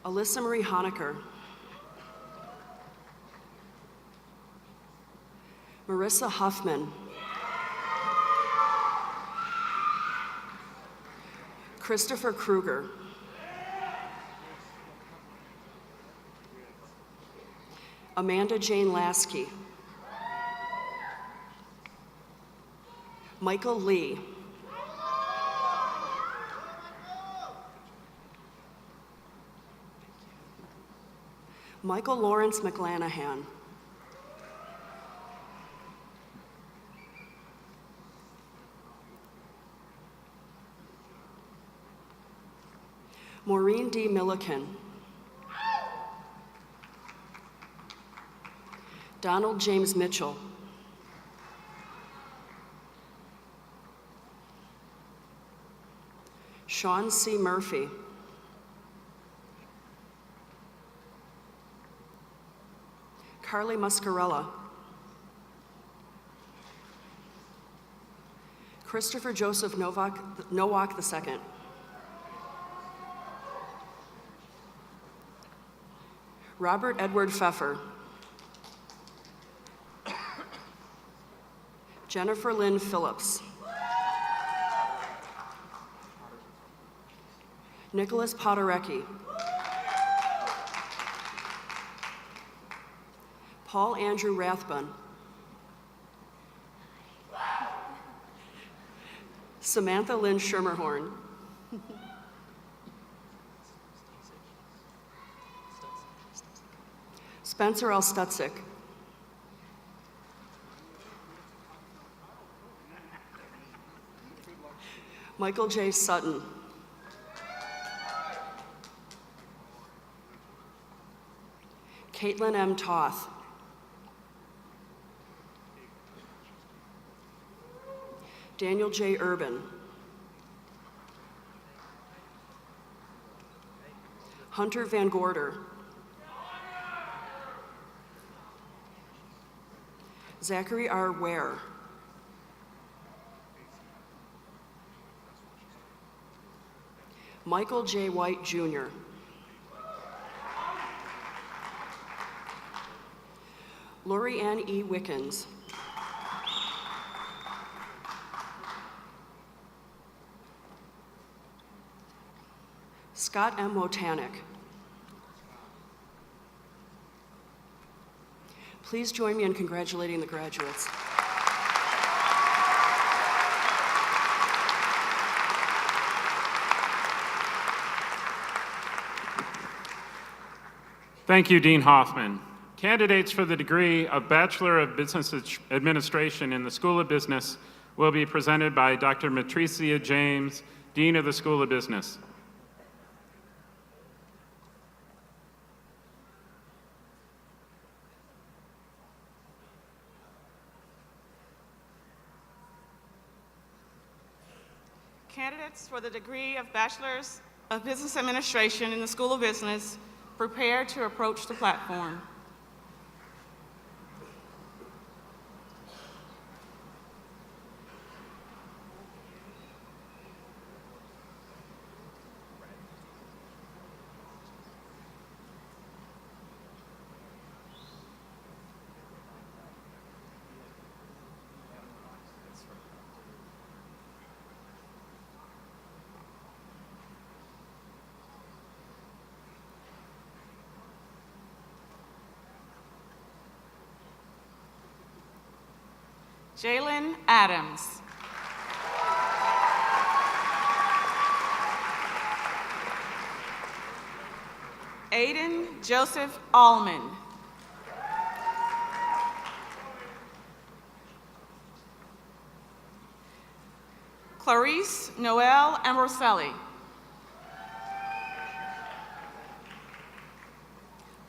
Alyssa Marie Honecker. Marissa Huffman. Christopher Kruger. Amanda Jane Lasky. Michael Lee. Michael Lawrence McLanahan. Maureen D. Milliken. Donald James Mitchell. Sean C. Murphy. Carly Muscarella. Christopher Joseph Nowak II. Robert Edward Pfeffer. Jennifer Lynn Phillips. Nicholas Poderecki. Paul Andrew Rathbun. Samantha Lynn Schermerhorn. Spencer L. Stutzik. Michael J. Sutton. Caitlin M. Toth. Daniel J. Urban. Hunter Van Gorder. Zachary R. Ware. Michael J. White, Jr. Lori Ann E. Wickens. Scott M. Wotanic. Please join me in congratulating the graduates. Thank you, Dean Hoffman. Candidates for the degree of Bachelor of Business Administration in the School of Business will be presented by Dr. Matricia James, Dean of the School of Business. Candidates for the degree of Bachelor's of Business Administration in the School of Business, prepare to approach the platform. Jalen Adams. Aiden Joseph Allman. Clarice Noel Ambroselli.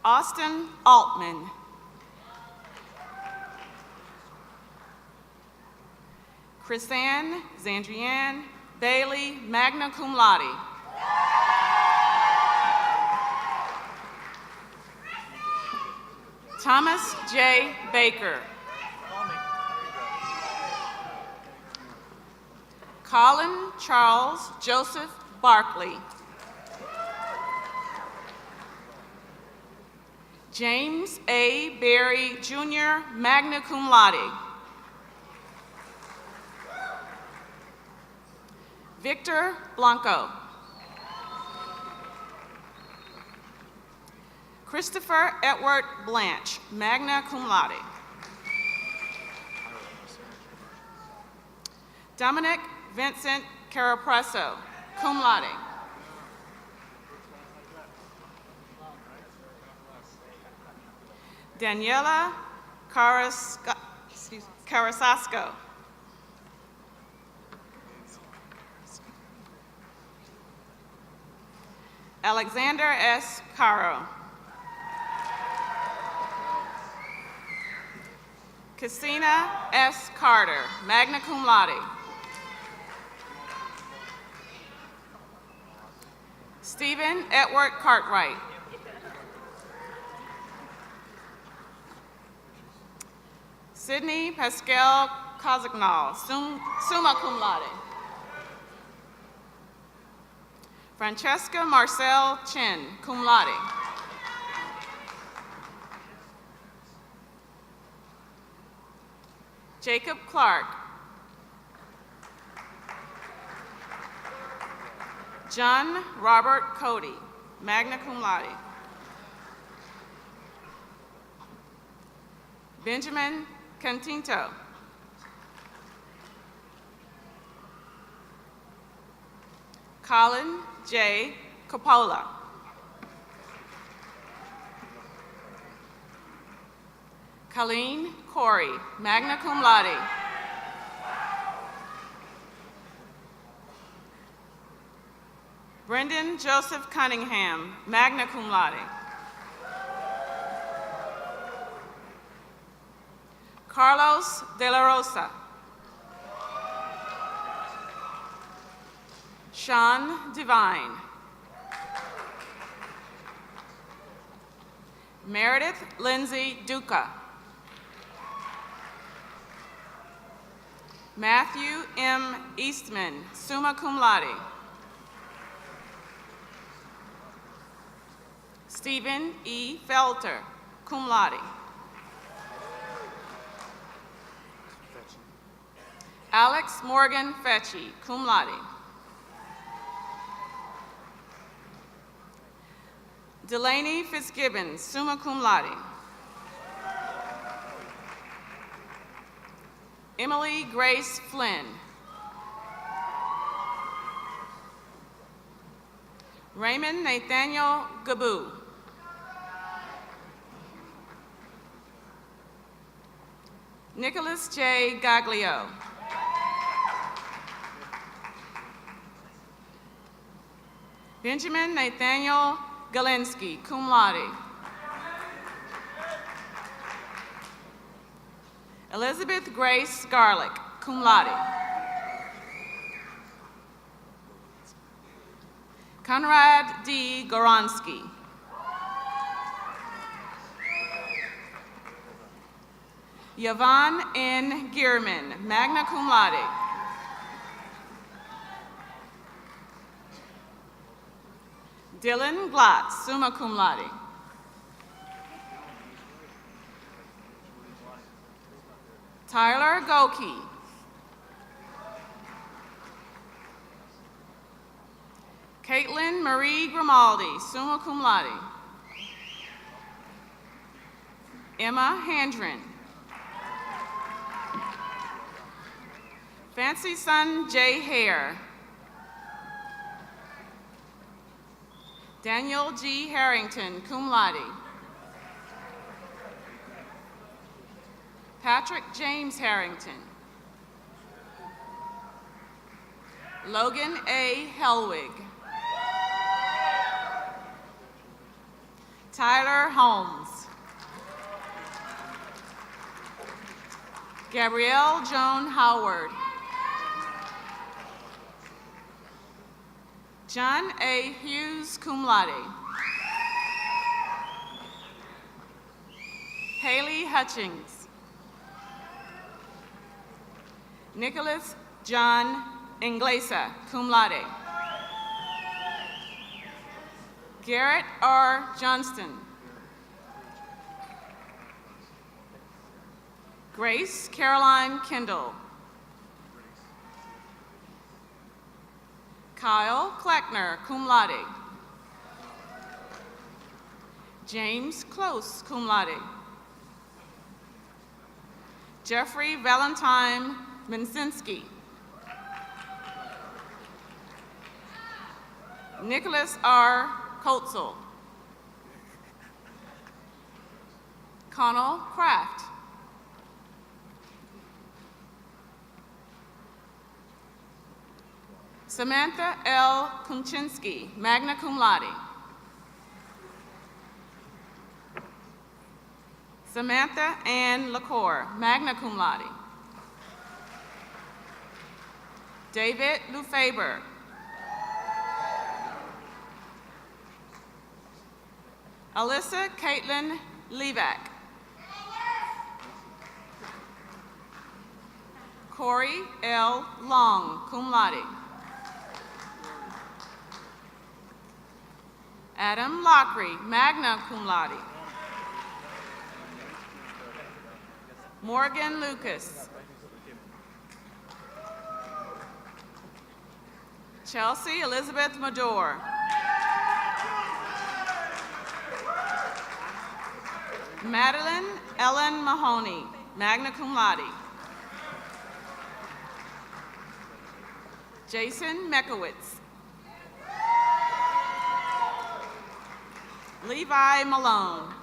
Austin Altman. Chrisanne Zandrienne Bailey, magna cum laude. Thomas J. Baker. Colin Charles Joseph Barkley. James A. Berry, Jr., magna cum laude. Victor Blanco. Christopher Edward Blanche, magna cum laude. Dominic Vincent Carapresso, cum laude. Daniela Carasasco. Alexander S. Caro. Cassina S. Carter, magna cum laude. Stephen Edward Cartwright. Sydney Pascal Cozignal, summa cum laude. Francesca Marcel Chin, cum laude. Jacob Clark. John Robert Cody, magna cum laude. Benjamin Cantinto. Colin J. Coppola. Colleen Corey, magna cum laude. Brendan Joseph Cunningham, magna cum laude. Carlos de la Rosa. Sean Devine. Meredith Lindsay Duca. Matthew M. Eastman, summa cum laude. Stephen E. Felter, cum laude. Alex Morgan Fetchy, cum laude. Delaney Fitzgibbons, summa cum laude. Emily Grace Flynn. Raymond Nathaniel Gaboo. Nicholas J. Gaglio. Benjamin Nathaniel Galinsky, cum laude. Elizabeth Grace Garlick, cum laude. Conrad D. Goronsky. Yvonne N. Gierman, magna cum laude. Dylan Glotz, summa cum laude. Tyler Goki. Caitlin Marie Grimaldi, summa cum laude. Emma Handren. Fancy Son J. Hare. Daniel G. Harrington, cum laude. Patrick James Harrington. Logan A. Helwig. Tyler Holmes. Gabrielle Joan Howard. John A. Hughes, cum laude. Haley Hutchings. Nicholas John Inglesa, cum laude. Garrett R. Johnston. Grace Caroline Kendall. Kyle Kleckner, cum laude. James Close, cum laude. Jeffrey Valentine Minsinski. Nicholas R. Kotzel. Connell Kraft. Samantha L. Kunczynski, magna cum laude. Samantha Ann LaCour, magna cum laude. David Lefebvre. Alyssa Caitlin Levac. Corey L. Long, cum laude. Adam Lockery, magna cum laude. Morgan Lucas. Chelsea Elizabeth Madore. Madeline Ellen Mahoney, magna cum laude. Jason Mekowitz. Levi Malone.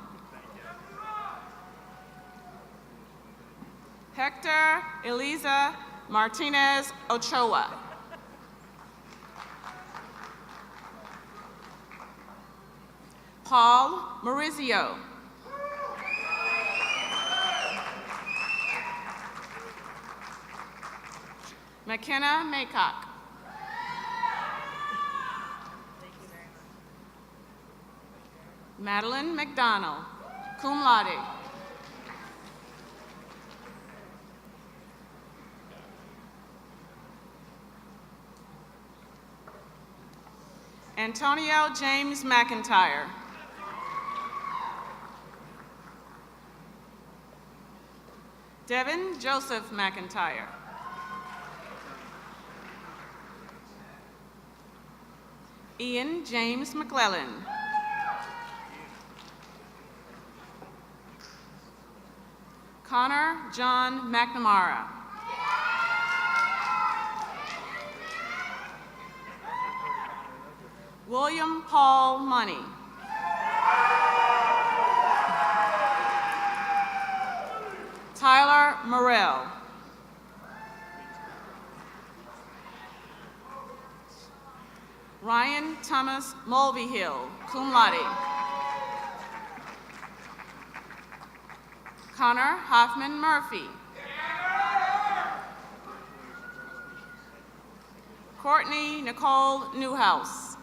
Hector Eliza Martinez Ochoa. Paul Maurizio. McKenna Maycock. Madeline McDonald, cum laude. Antonio James McIntyre. Devin Joseph McIntyre. Ian James McClellan. Connor John McNamara. William Paul Money. Tyler Morrell. Ryan Thomas Mulvihill, cum laude. Connor Hoffman Murphy. Courtney Nicole Newhouse.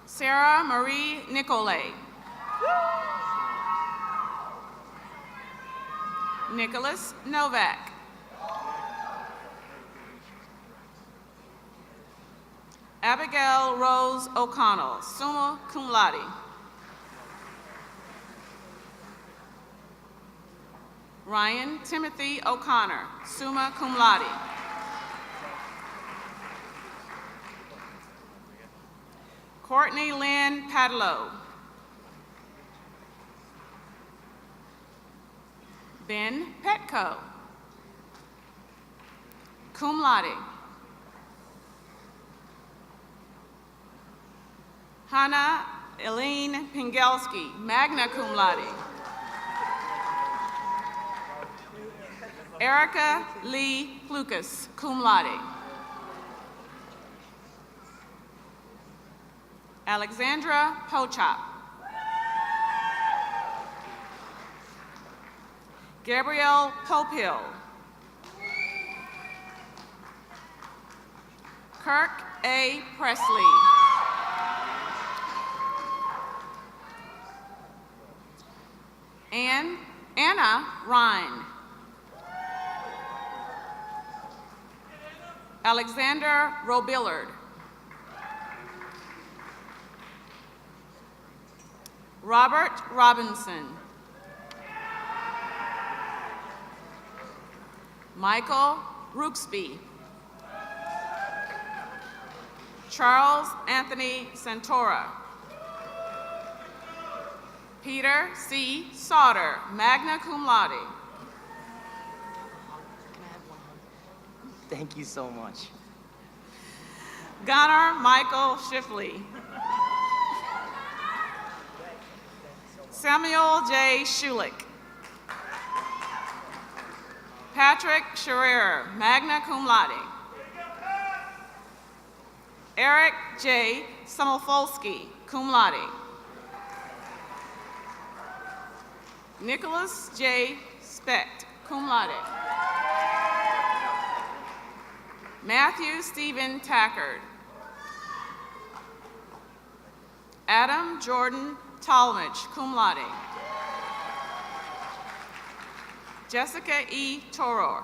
Sarah Marie Nicolay. Nicholas Novak. Abigail Rose O'Connell, summa cum laude. Ryan Timothy O'Connor, summa cum laude. Courtney Lynn Padlow. Ben Petco, cum laude. Hannah Eileen Pingelski, magna cum laude. Erica Lee Lucas, cum laude. Alexandra Pochop. Gabrielle Popill. Kirk A. Presley. Anna Rhine. Alexander Robillard. Robert Robinson. Michael Rooksby. Charles Anthony Santora. Peter C. Sauter, magna cum laude. Thank you so much. Gunnar Michael Shipley. Samuel J. Schulich. Patrick Scherer, magna cum laude. Eric J. Somolfolsky, cum laude. Nicholas J. Specht, cum laude. Matthew Stephen Tackard. Adam Jordan Talmadge, cum laude. Jessica E. Toror.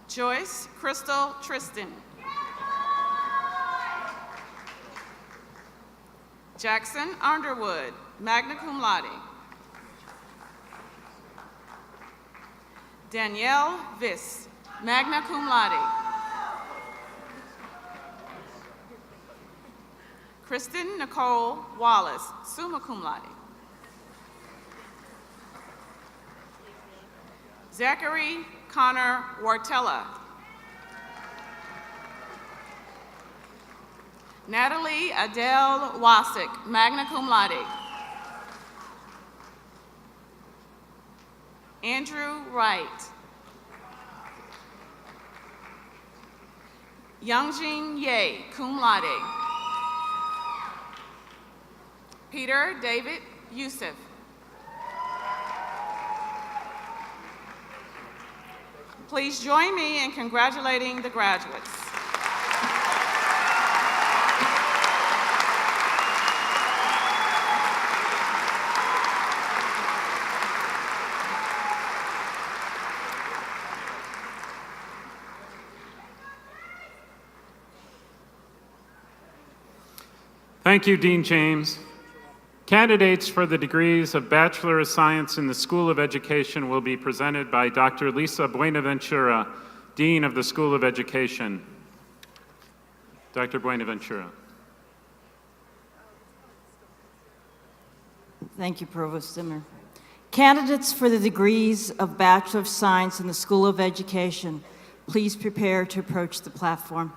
Joyce Crystal Tristan. Jackson Underwood, magna cum laude. Danielle Viss, magna cum laude. Kristen Nicole Wallace, summa cum laude. Zachary Connor Wartella. Natalie Adele Wasick, magna cum laude. Andrew Wright. Youngjin Ye, cum laude. Peter David Youssef. Please join me in congratulating the graduates. Thank you, Dean James. Candidates for the degrees of Bachelor of Science in the School of Education will be presented by Dr. Lisa Bonaventure, Dean of the School of Education. Dr. Bonaventure. Thank you, Provost Zimmer. Candidates for the degrees of Bachelor of Science in the School of Education, please prepare to approach the platform.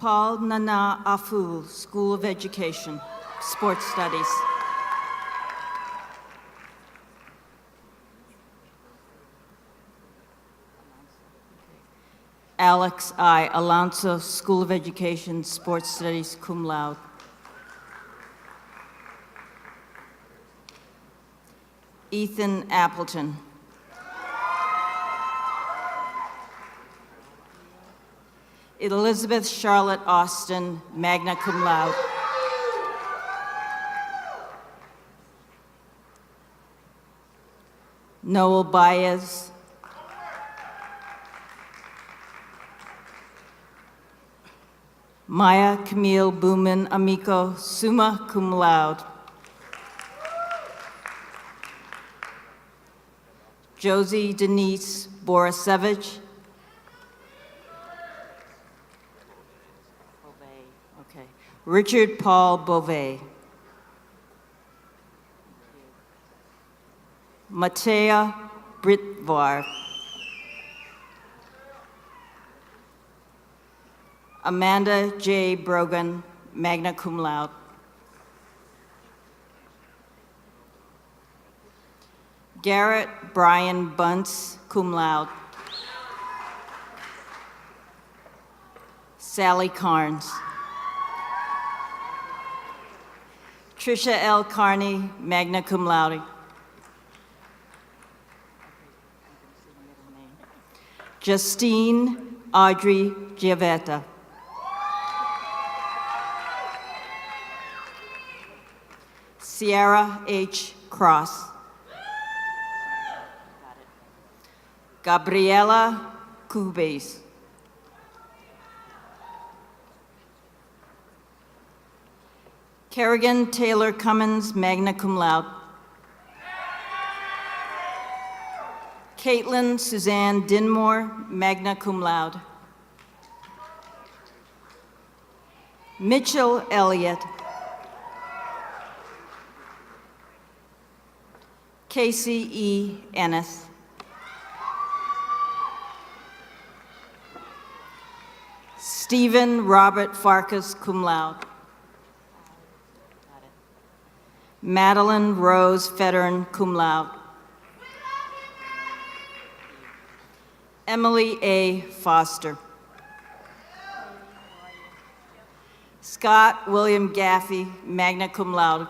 Paul Nana Aful, School of Education, Sports Studies. Alex I. Alonso, School of Education, Sports Studies, cum laude. Ethan Appleton. Elizabeth Charlotte Austin, magna cum laude. Noel Baez. Maya Camille Booman Amico, summa cum laude. Josie Denise Borisevich. Okay. Richard Paul Beauvais. Matea Britvar. Amanda J. Brogan, magna cum laude. Garrett Brian Bunce, cum laude. Sally Carnes. Trisha L. Carney, magna cum laude. Justine Audrey Giavetta. Sierra H. Cross. Gabriela Cubes. Kerrigan Taylor Cummins, magna cum laude. Caitlin Suzanne Dinmore, magna cum laude. Mitchell Elliott. Casey E. Ennis. Stephen Robert Farkas, cum laude. Madeline Rose Federn, cum laude. Emily A. Foster. Scott William Gaffey, magna cum laude.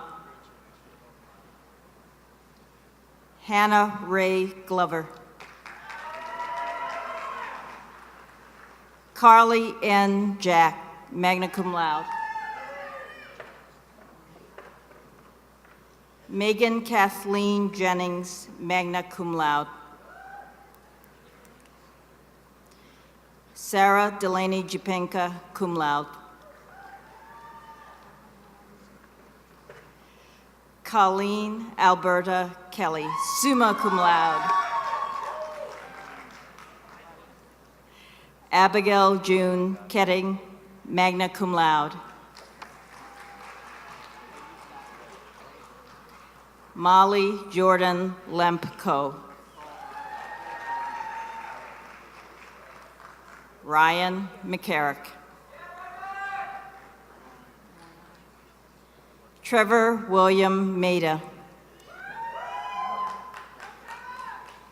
Hannah Ray Glover. Carly N. Jack, magna cum laude. Megan Kathleen Jennings, magna cum laude. Sarah Delaney Jipenka, cum laude. Colleen Alberta Kelly, summa cum laude. Abigail June Ketting, magna cum laude. Molly Jordan Lempko. Ryan McCarrick. Trevor William Maida.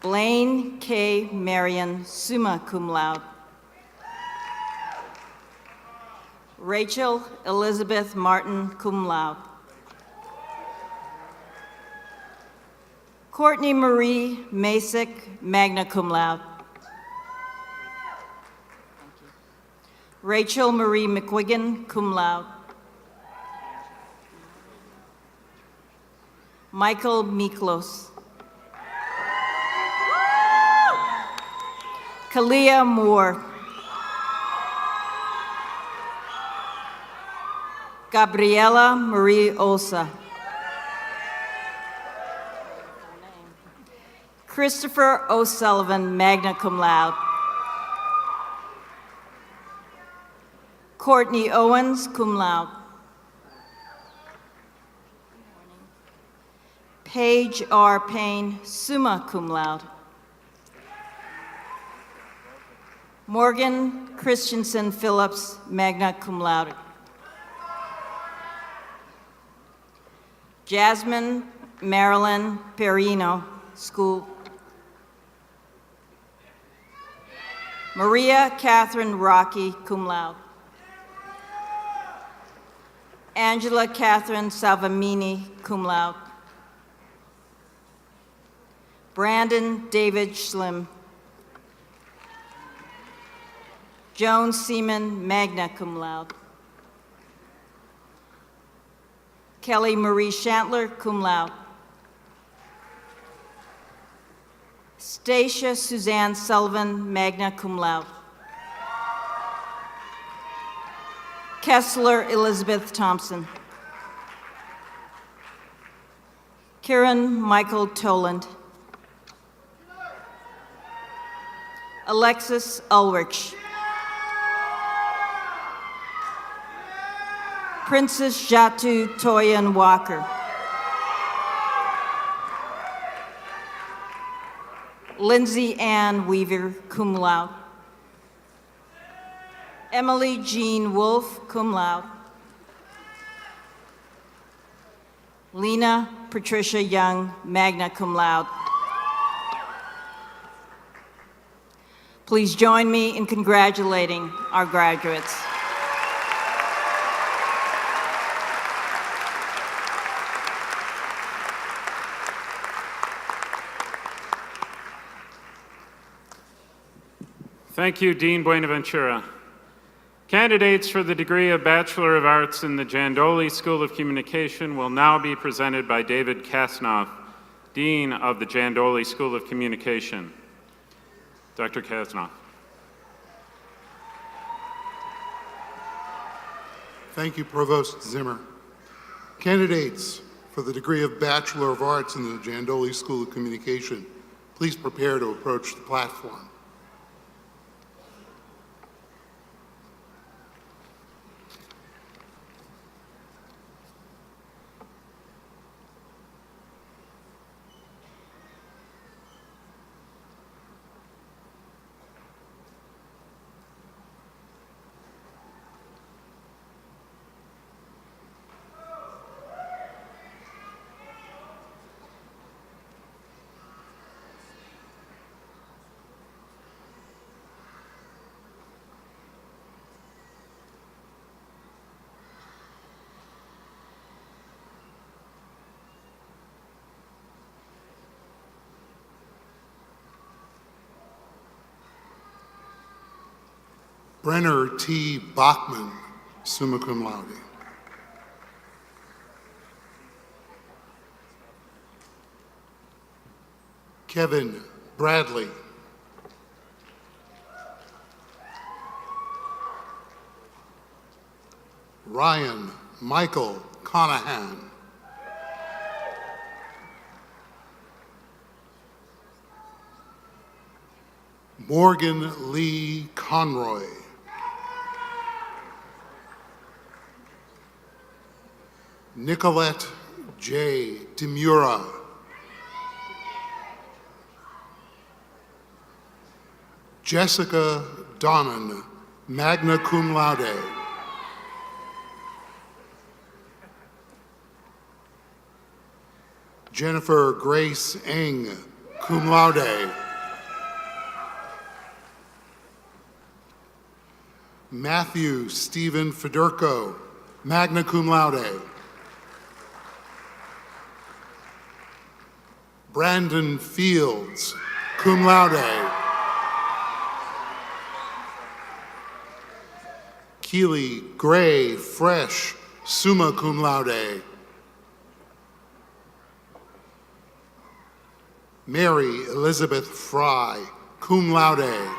Blaine K. Marion, summa cum laude. Rachel Elizabeth Martin, cum laude. Courtney Marie Masick, magna cum laude. Rachel Marie McQuiggan, cum laude. Michael Miklos. Kalia Moore. Gabriela Marie Osa. Christopher O'Sullivan, magna cum laude. Courtney Owens, cum laude. Paige R. Payne, summa cum laude. Morgan Christensen Phillips, magna cum laude. Jasmine Marilyn Perino, school. Maria Catherine Rocky, cum laude. Angela Catherine Salvamini, cum laude. Brandon David Schlim. Joan Seaman, magna cum laude. Kelly Marie Shantler, cum laude. Stacia Suzanne Sullivan, magna cum laude. Kessler Elizabeth Thompson. Kieran Michael Toland. Alexis Ulrich. Princess Jatu Toyin Walker. Lindsay Ann Weaver, cum laude. Emily Jean Wolfe, cum laude. Lena Patricia Young, magna cum laude. Please join me in congratulating our graduates. Thank you, Dean Bonaventura. Candidates for the degree of Bachelor of Arts in the Dooley School of Communication will now be presented by David Kasnoff, Dean of the Dooley School of Communication. Dr. Kasnoff. Thank you, Provost Zimmer. Candidates for the degree of Bachelor of Arts in the Dooley School of Communication, please prepare to approach the platform. Brenner T. Bachman, summa cum laude. Kevin Bradley. Ryan Michael Conahan. Morgan Lee Conroy. Nicolette J. Demura. Jessica Donnan, magna cum laude. Jennifer Grace Eng, cum laude. Matthew Stephen Federico, magna cum laude. Brandon Fields, cum laude. Keely Gray Fresh, summa cum laude. Mary Elizabeth Fry, cum laude.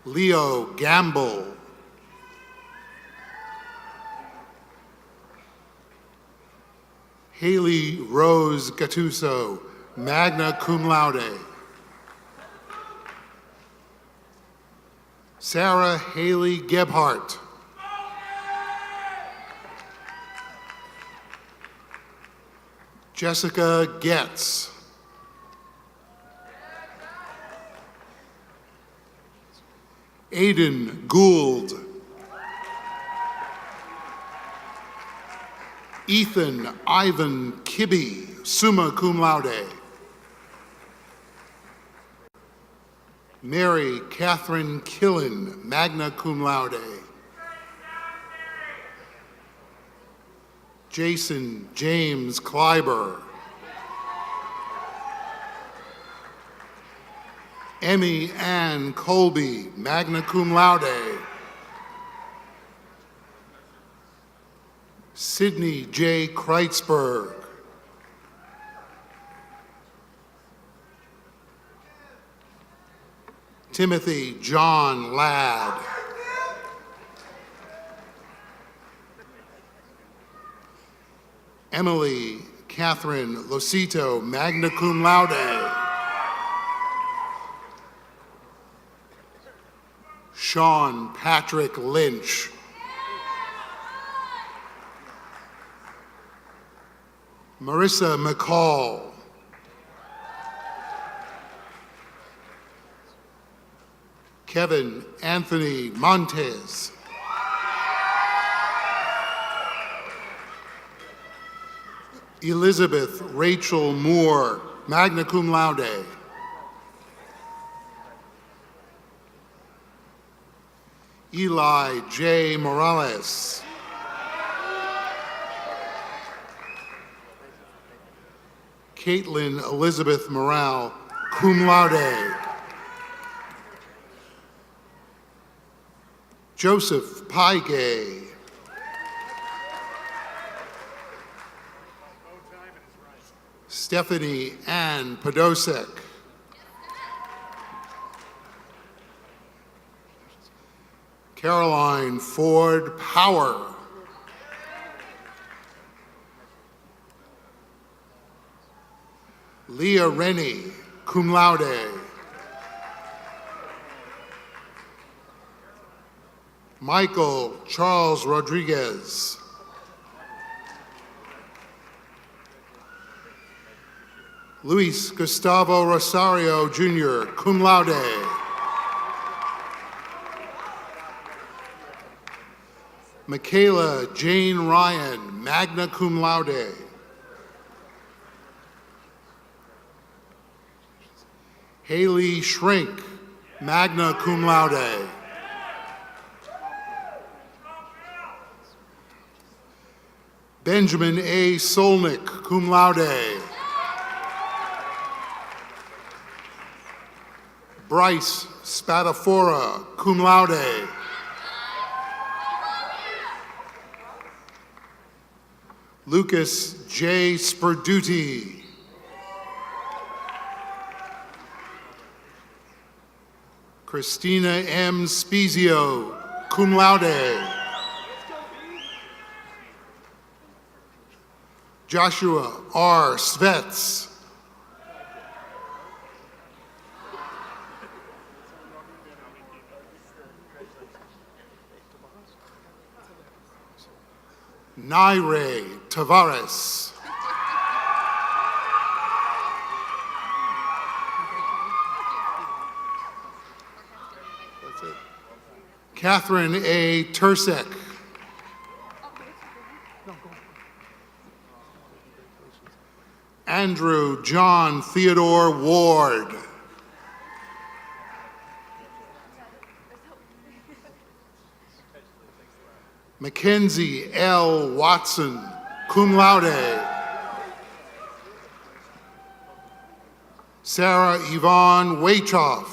Leo Gamble. Haley Rose Gattuso, magna cum laude. Sarah Haley Gebhardt. Jessica Getz. Aiden Gould. Ethan Ivan Kibbe, summa cum laude. Mary Catherine Killen, magna cum laude. Jason James Kleiber. Emmy Ann Colby, magna cum laude. Sydney J. Kreitzberg. Timothy John Ladd. Emily Catherine Losito, magna cum laude. Sean Patrick Lynch. Marissa McCall. Kevin Anthony Montes. Elizabeth Rachel Moore, magna cum laude. Eli J. Morales. Caitlin Elizabeth Morale, cum laude. Joseph Paige. Stephanie Ann Podosek. Caroline Ford Power. Leah Rennie, cum laude. Michael Charles Rodriguez. Luis Gustavo Rosario, Jr., cum laude. Michaela Jane Ryan, magna cum laude. Haley Shrink, magna cum laude. Benjamin A. Solnick, cum laude. Bryce Spadafora, cum laude. Lucas J. Sperduti. Christina M. Spezio, cum laude. Joshua R. Svets. Naire Tavares. That's it. Catherine A. Tursek. Andrew John Theodore Ward. Mackenzie L. Watson, cum laude. Sarah Yvonne Waychoff.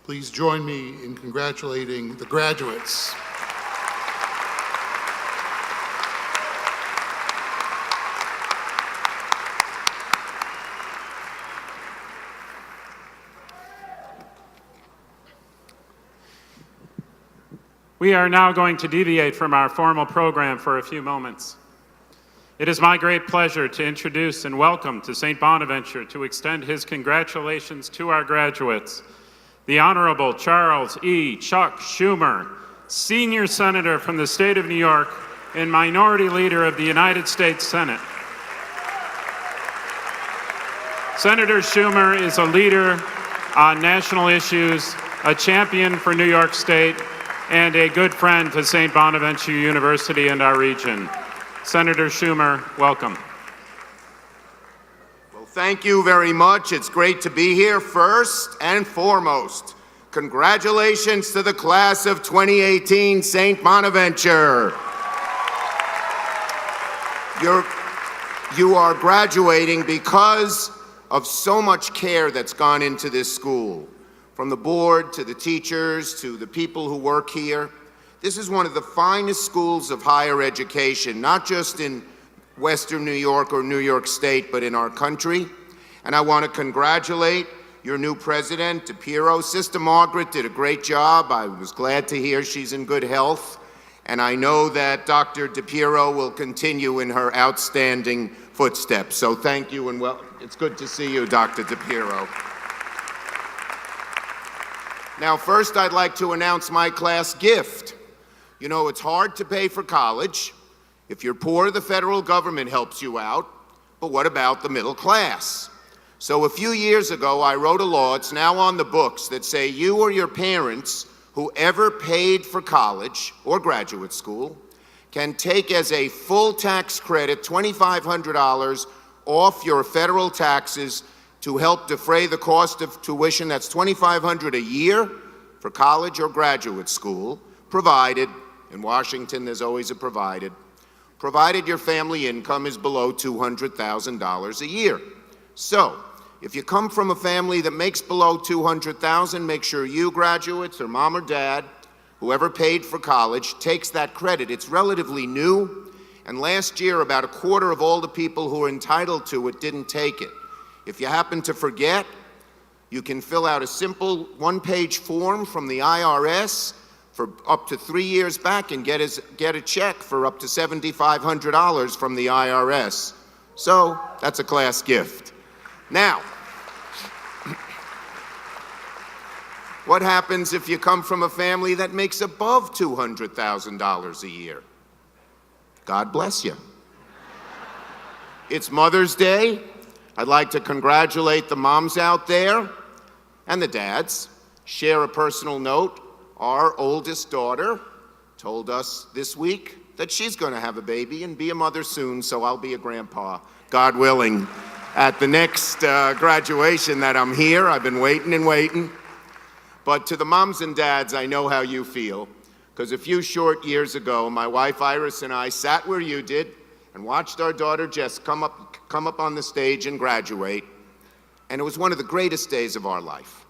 Please join me in congratulating the graduates. We are now going to deviate from our formal program for a few moments. It is my great pleasure to introduce and welcome to St. Bonaventure to extend his congratulations to our graduates, the Honorable Charles E. Chuck Schumer, Senior Senator from the state of New York and Minority Leader of the United States Senate. Senator Schumer is a leader on national issues, a champion for New York State, and a good friend to St. Bonaventure University and our region. Senator Schumer, welcome. Well, thank you very much. It's great to be here. First and foremost, congratulations to the class of 2018 St. Bonaventure. You are graduating because of so much care that's gone into this school. From the board to the teachers to the people who work here. This is one of the finest schools of higher education, not just in Western New York or New York State, but in our country. And I want to congratulate your new president, Pierrot. Sister Margaret did a great job. I was glad to hear she's in good health. And I know that Dr. Pierrot will continue in her outstanding footsteps. So thank you and it's good to see you, Dr. Pierrot. Now, first, I'd like to announce my class gift. You know, it's hard to pay for college. If you're poor, the federal government helps you out. But what about the middle class? So a few years ago, I wrote a law, it's now on the books, that say you or your parents, whoever paid for college or graduate school, can take as a full tax credit $2,500 off your federal taxes to help defray the cost of tuition. That's $2,500 a year for college or graduate school, provided, in Washington there's always a provided your family income is below $200,000 a year. So, If you come from a family that makes below $200,000, make sure you graduates or mom or dad, whoever paid for college, takes that credit. It's relatively new, and last year about a quarter of all the people who are entitled to it didn't take it. If you happen to forget, you can fill out a simple one-page form from the IRS for up to 3 years back and get a check for up to $7,500 from the IRS. So that's a class gift. Now, what happens if you come from a family that makes above $200,000 a year? God bless you. It's Mother's Day. I'd like to congratulate the moms out there and the dads. Share a personal note. Our oldest daughter told us this week that she's going to have a baby and be a mother soon, so I'll be a grandpa, God willing, at the next graduation that I'm here. I've been waiting and waiting. But to the moms and dads, I know how you feel, because a few short years ago, my wife Iris and I sat where you did and watched our daughter Jess come up on the stage and graduate, and it was one of the greatest days of our life.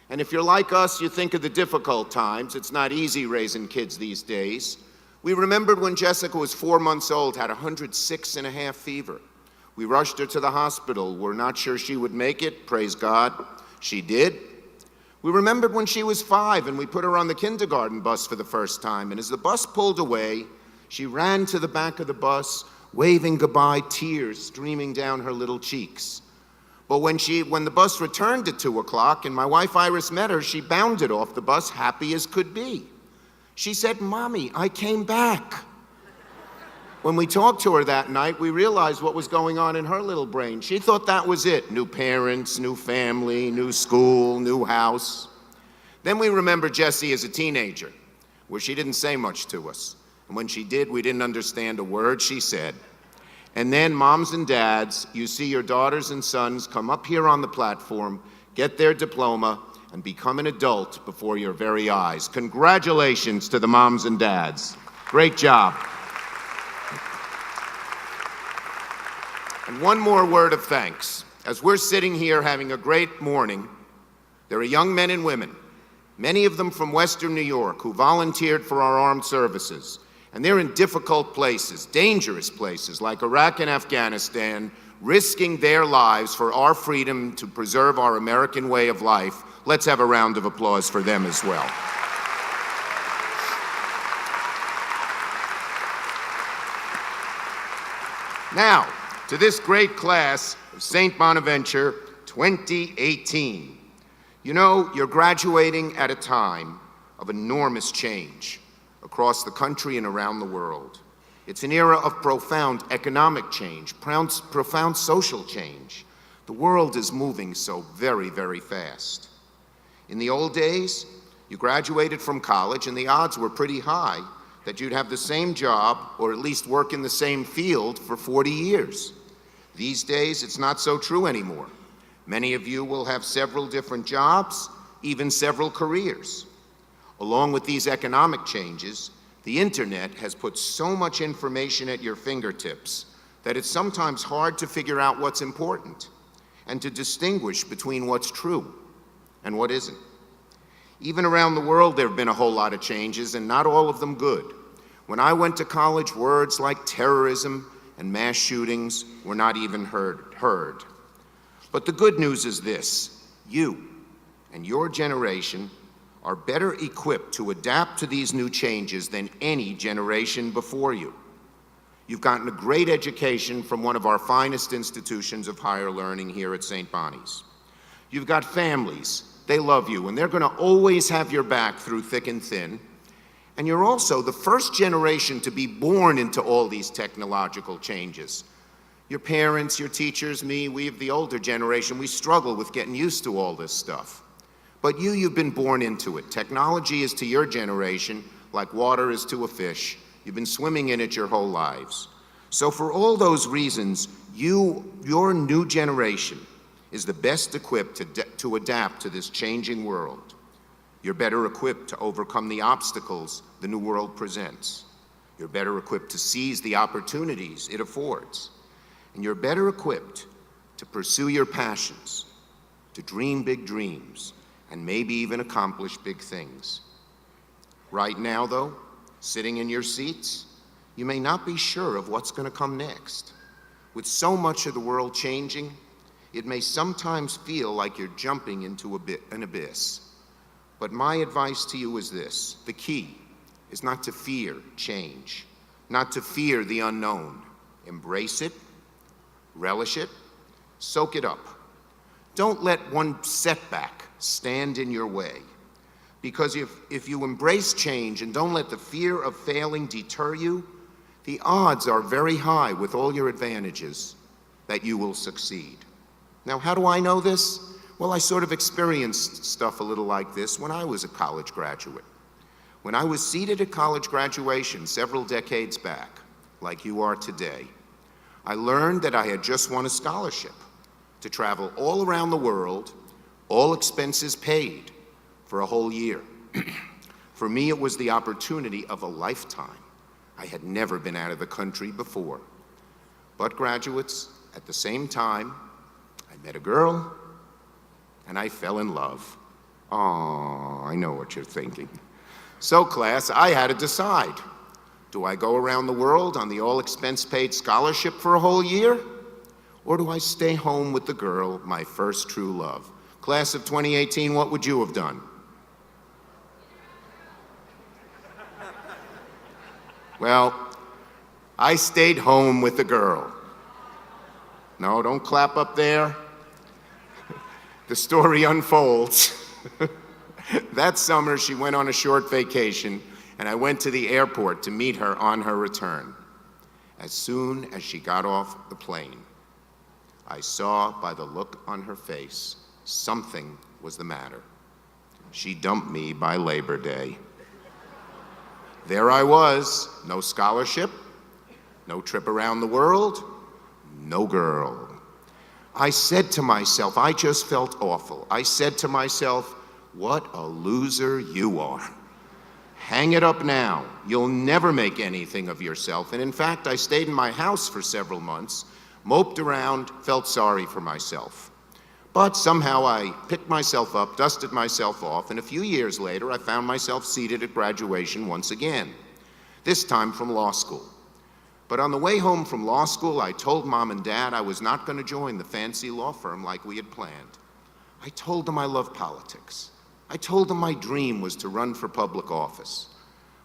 And if you're like us, you think of the difficult times. It's not easy raising kids these days. We remembered when Jessica was 4 months old, had 106.5 fever. We rushed her to the hospital. We're not sure she would make it. Praise God, she did. We remembered when she was 5 and we put her on the kindergarten bus for the first time. And as the bus pulled away, she ran to the back of the bus, waving goodbye, tears streaming down her little cheeks. But when the bus returned at 2 o'clock and my wife Iris met her, she bounded off the bus, happy as could be. She said, "Mommy, I came back." When we talked to her that night, we realized what was going on in her little brain. She thought that was it. New parents, new family, new school, new house. Then we remember Jessie as a teenager, where she didn't say much to us. And when she did, we didn't understand a word she said. And then, moms and dads, you see your daughters and sons come up here on the platform, get their diploma, and become an adult before your very eyes. Congratulations to the moms and dads. Great job. And one more word of thanks. As we're sitting here having a great morning, there are young men and women, many of them from Western New York, who volunteered for our armed services. And they're in difficult places, dangerous places like Iraq and Afghanistan, risking their lives for our freedom to preserve our American way of life. Let's have a round of applause for them as well. Now, to this great class of St. Bonaventure 2018. You know, you're graduating at a time of enormous change across the country and around the world. It's an era of profound economic change, profound social change. The world is moving so very, very fast. In the old days, you graduated from college and the odds were pretty high that you'd have the same job or at least work in the same field for 40 years. These days, it's not so true anymore. Many of you will have several different jobs, even several careers. Along with these economic changes, the internet has put so much information at your fingertips that it's sometimes hard to figure out what's important and to distinguish between what's true and what isn't. Even around the world, there have been a whole lot of changes, and not all of them good. When I went to college, words like terrorism and mass shootings were not even heard. But the good news is this: you and your generation are better equipped to adapt to these new changes than any generation before you. You've gotten a great education from one of our finest institutions of higher learning here at St. Bonnie's. You've got families. They love you, and they're going to always have your back through thick and thin. And you're also the first generation to be born into all these technological changes. Your parents, your teachers, me, we of the older generation, we struggle with getting used to all this stuff. But you've been born into it. Technology is to your generation like water is to a fish. You've been swimming in it your whole lives. So for all those reasons, your new generation is the best equipped to adapt to this changing world. You're better equipped to overcome the obstacles the new world presents. You're better equipped to seize the opportunities it affords. And you're better equipped to pursue your passions to dream big dreams, and maybe even accomplish big things. Right now, though, sitting in your seats, you may not be sure of what's going to come next. With so much of the world changing, it may sometimes feel like you're jumping into an abyss. But my advice to you is this: the key is not to fear change, not to fear the unknown. Embrace it, relish it, soak it up. Don't let one setback stand in your way. Because if you embrace change and don't let the fear of failing deter you, the odds are very high, with all your advantages, that you will succeed. Now, how do I know this? Well, I sort of experienced stuff a little like this when I was a college graduate. When I was seated at college graduation several decades back, like you are today, I learned that I had just won a scholarship to travel all around the world, all expenses paid, for a whole year. For me, it was the opportunity of a lifetime. I had never been out of the country before. But graduates, at the same time, I met a girl, and I fell in love. Oh, I know what you're thinking. So, class, I had to decide. Do I go around the world on the all-expense-paid scholarship for a whole year? Or do I stay home with the girl, my first true love? Class of 2018, what would you have done? Well, I stayed home with the girl. No, don't clap up there. The story unfolds. That summer, she went on a short vacation, and I went to the airport to meet her on her return. As soon as she got off the plane, I saw by the look on her face something was the matter. She dumped me by Labor Day. There I was, no scholarship, no trip around the world, no girl. I said to myself, I just felt awful. I said to myself, what a loser you are. Hang it up now. You'll never make anything of yourself. And in fact, I stayed in my house for several months, moped around, felt sorry for myself. But somehow I picked myself up, dusted myself off, and a few years later I found myself seated at graduation once again, this time from law school. But on the way home from law school, I told Mom and Dad I was not going to join the fancy law firm like we had planned. I told them I loved politics. I told them my dream was to run for public office.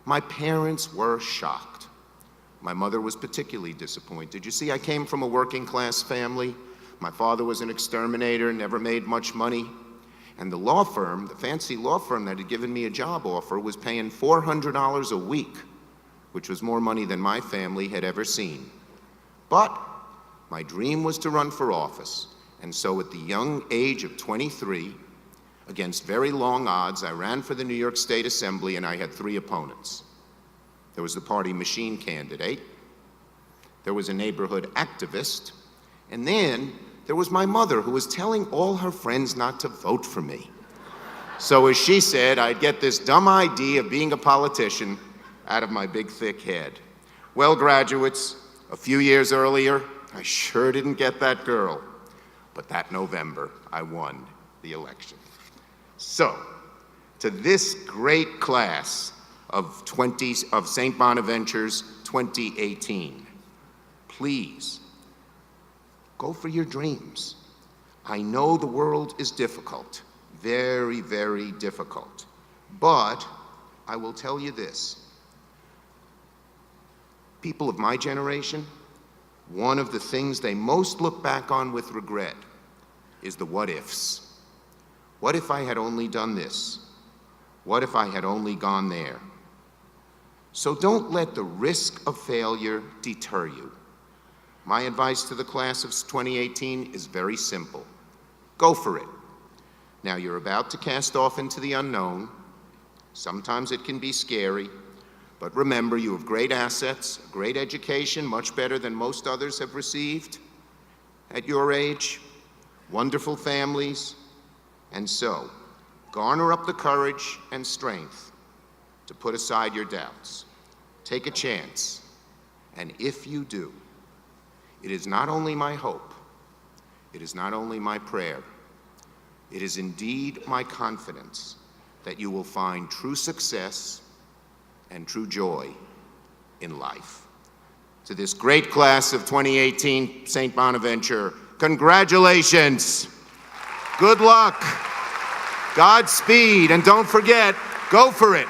My parents were shocked. My mother was particularly disappointed. You see, I came from a working class family. My father was an exterminator, never made much money. And the law firm, the fancy law firm that had given me a job offer, was paying $400 a week, which was more money than my family had ever seen. But my dream was to run for office. And so at the young age of 23, against very long odds, I ran for the New York State Assembly, and I had 3 opponents. There was the party machine candidate, there was a neighborhood activist, and then there was my mother, who was telling all her friends not to vote for me. So as she said, I'd get this dumb idea of being a politician out of my big, thick head. Well, graduates, a few years earlier, I sure didn't get that girl. But that November, I won the election. So, to this great class of St. Bonaventure's 2018, please, go for your dreams. I know the world is difficult, very, very difficult. But I will tell you this. People of my generation, one of the things they most look back on with regret is the what ifs. What if I had only done this? What if I had only gone there? So don't let the risk of failure deter you. My advice to the class of 2018 is very simple. Go for it. Now you're about to cast off into the unknown. Sometimes it can be scary, but remember you have great assets, a great education, much better than most others have received at your age, wonderful families, and so garner up the courage and strength to put aside your doubts. Take a chance, and if you do, it is not only my hope, it is not only my prayer, It is indeed my confidence that you will find true success and true joy in life. To this great class of 2018 St. Bonaventure, congratulations. Good luck. Godspeed. And don't forget, go for it.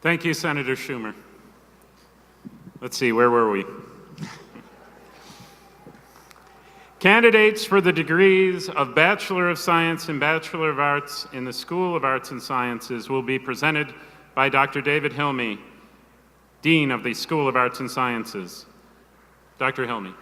Thank you, Senator Schumer. Let's see, where were we? Candidates for the degrees of Bachelor of Science and Bachelor of Arts in the School of Arts and Sciences will be presented by Dr. David Hilme, Dean of the School of Arts and Sciences. Dr. Hilme.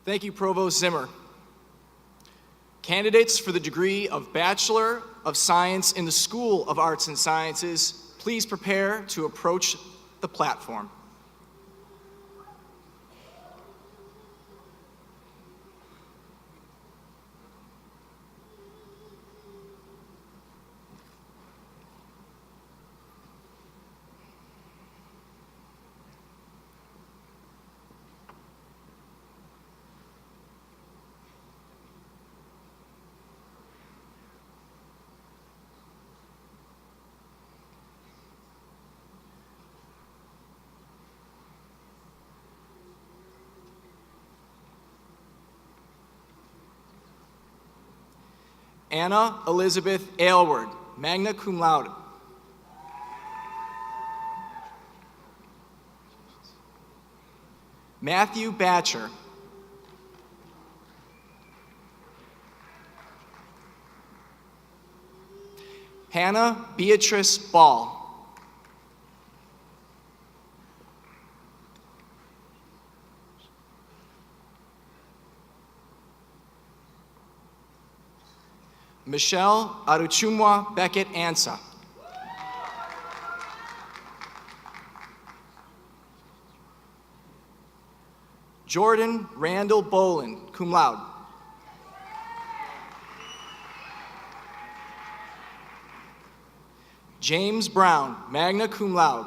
Thank you, Provost Zimmer. Candidates for the degree of Bachelor of Science in the School of Arts and Sciences, please prepare to approach the platform. Anna Elizabeth Aylward, magna cum laude. Matthew Bachelor. Hannah Beatrice Ball. Michelle Aruchumwa Beckett Ansa. Jordan Randall Boland, cum laude. James Brown, magna cum laude.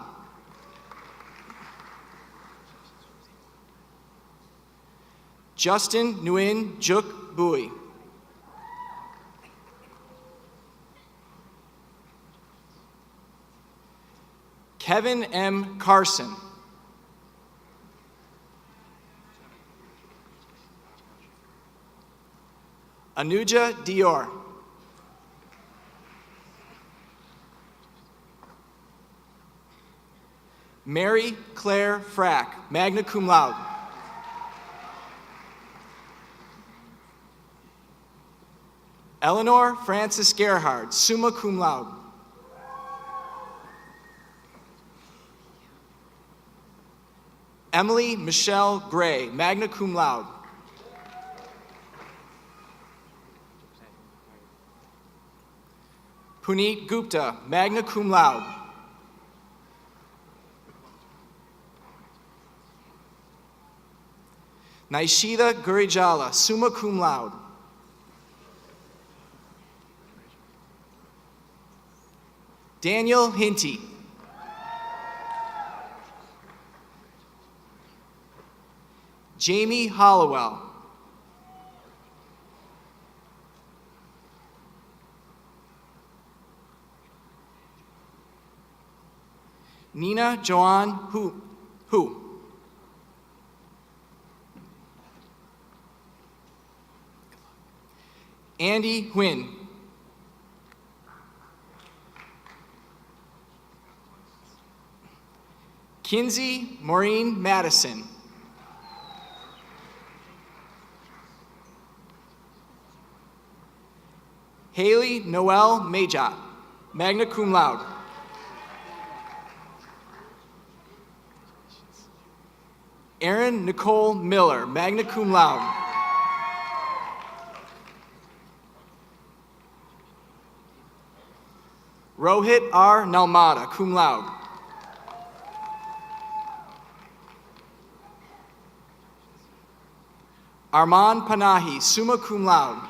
Justin Nguyen Juk Bui. Kevin M. Carson. Anuja Dior. Mary Claire Frack, magna cum laude. Eleanor Francis Gerhard, summa cum laude. Emily Michelle Gray, magna cum laude. Puneet Gupta, magna cum laude. Naishita Gurijala, summa cum laude. Daniel Hinty. Jamie Hollowell. Nina Joanne Hu. Andy Huynh. Kinsey Maureen Madison. Haley Noel Majot, magna cum laude. Erin Nicole Miller, magna cum laude. Rohit R. Nalmada, cum laude. Arman Panahi, summa cum laude.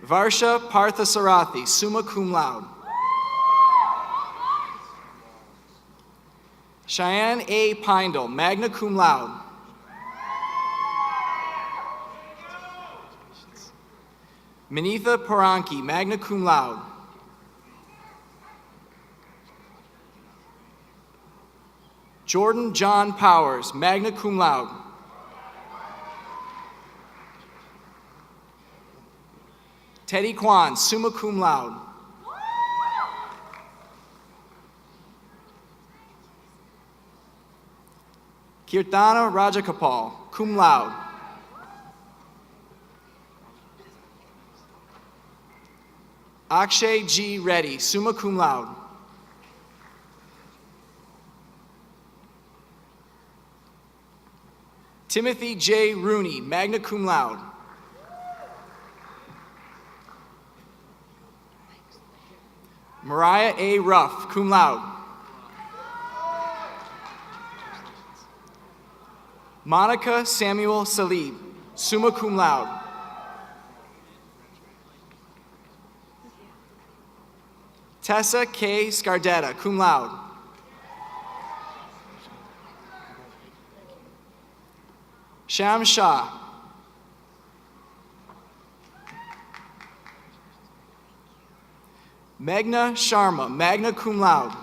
Varsha Parthasarathi, summa cum laude. Cheyenne A. Pindle, magna cum laude. Manitha Paranki, magna cum laude. Jordan John Powers, magna cum laude. Teddy Kwan, summa cum laude. Kirtana Rajakapal, cum laude. Akshay G. Reddy, summa cum laude. Timothy J. Rooney, magna cum laude. Mariah A. Ruff, cum laude. Monica Samuel Salib, summa cum laude. Tessa K. Scardetta, cum laude. Sham Shah. Meghna Sharma, magna cum laude.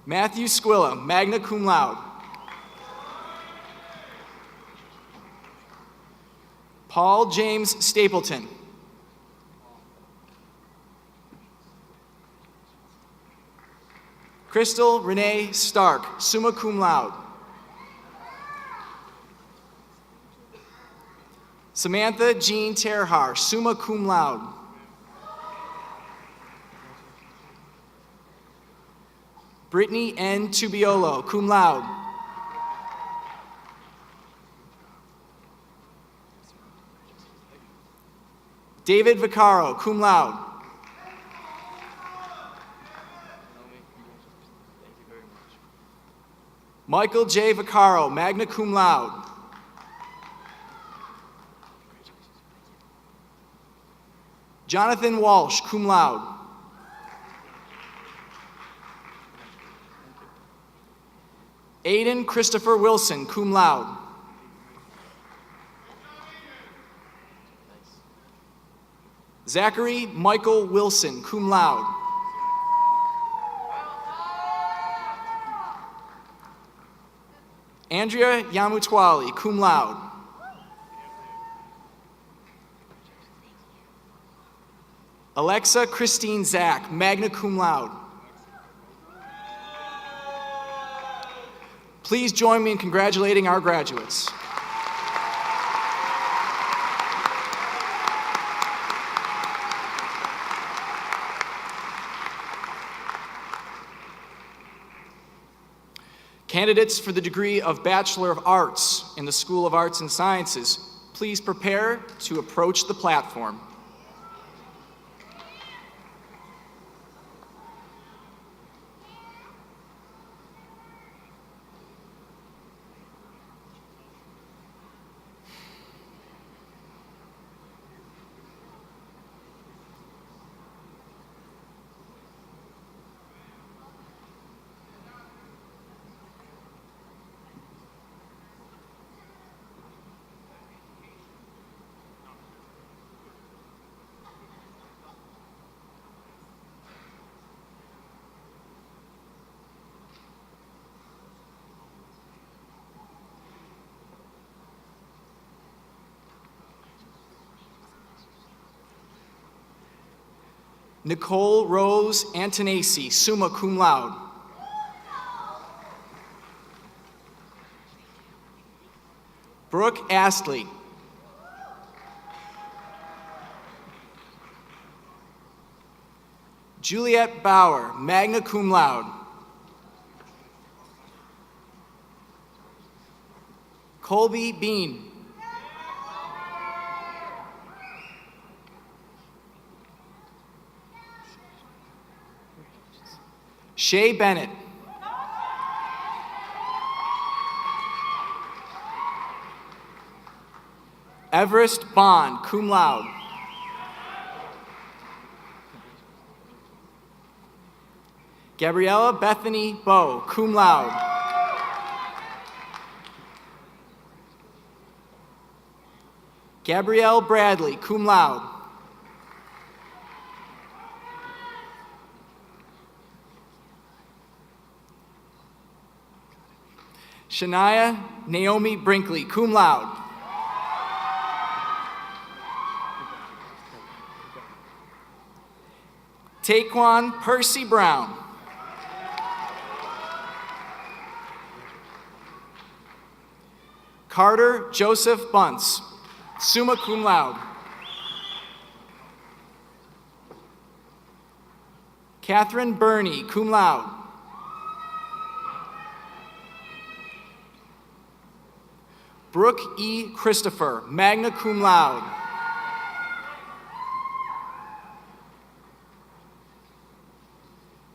Matthew Squilla, magna cum laude. Paul James Stapleton. Crystal Renee Stark, summa cum laude. Samantha Jean Terhar, summa cum laude. Brittany N. Tubiolo, cum laude. David Vaccaro, cum laude. Michael J. Vaccaro, magna cum laude. Jonathan Walsh, cum laude. Aiden Christopher Wilson, cum laude. Zachary Michael Wilson, cum laude. Andrea Yamutwali, cum laude. Alexa Christine Zach, magna cum laude. Please join me in congratulating our graduates. Candidates for the degree of Bachelor of Arts in the School of Arts and Sciences, please prepare to approach the platform. Nicole Rose Antonacci, summa cum laude. Brooke Astley. Juliet Bauer, magna cum laude. Colby Bean. Shay Bennett. Everest Bond, cum laude. Gabriella Bethany Bowe, cum laude. Gabrielle Bradley, cum laude. Shania Naomi Brinkley, cum laude. Taquan Percy Brown. Carter Joseph Bunce, summa cum laude. Catherine Burney, cum laude. Brooke E. Christopher, magna cum laude.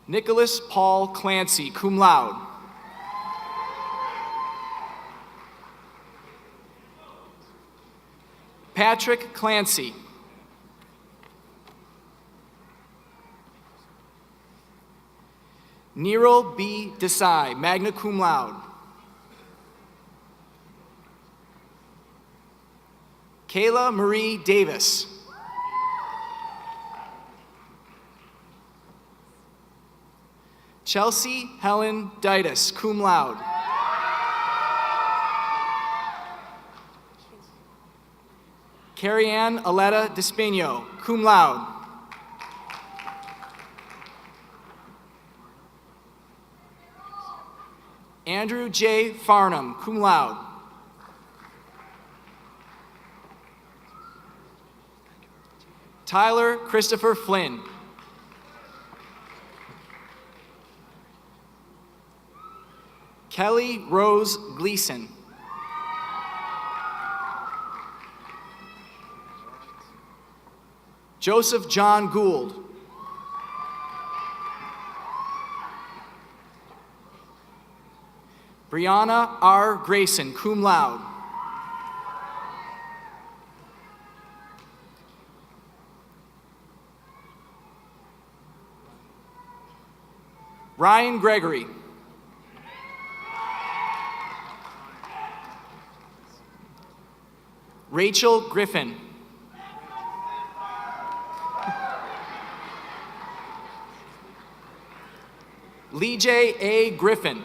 Nicholas Paul Clancy, cum laude. Patrick Clancy. Nero B. Desai, magna cum laude. Kayla Marie Davis. Chelsea Helen Ditas, cum laude. Carrie-Ann Aletta Despino, cum laude. Andrew J. Farnham, cum laude. Tyler Christopher Flynn. Kelly Rose Gleason. Joseph John Gould. Brianna R. Grayson, cum laude. Ryan Gregory. Rachel Griffin. Lee J. A. Griffin.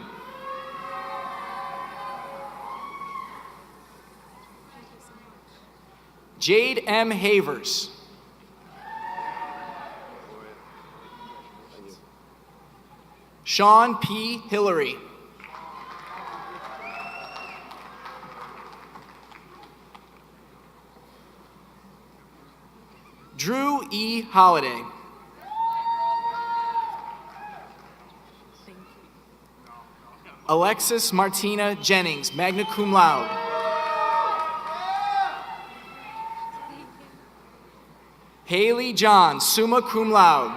Jade M. Havers. Sean P. Hillary. Drew E. Holiday. Alexis Martina Jennings, magna cum laude. Haley John, summa cum laude.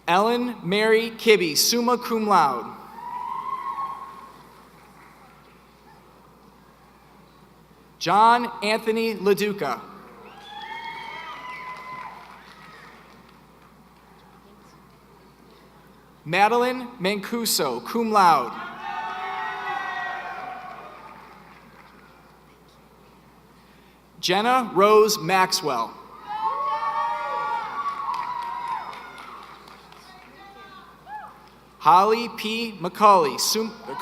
Ellen Mary Kibbe, summa cum laude. John Anthony LaDuca. Madeline Mancuso, cum laude. Jenna Rose Maxwell. Holly P. McCauley,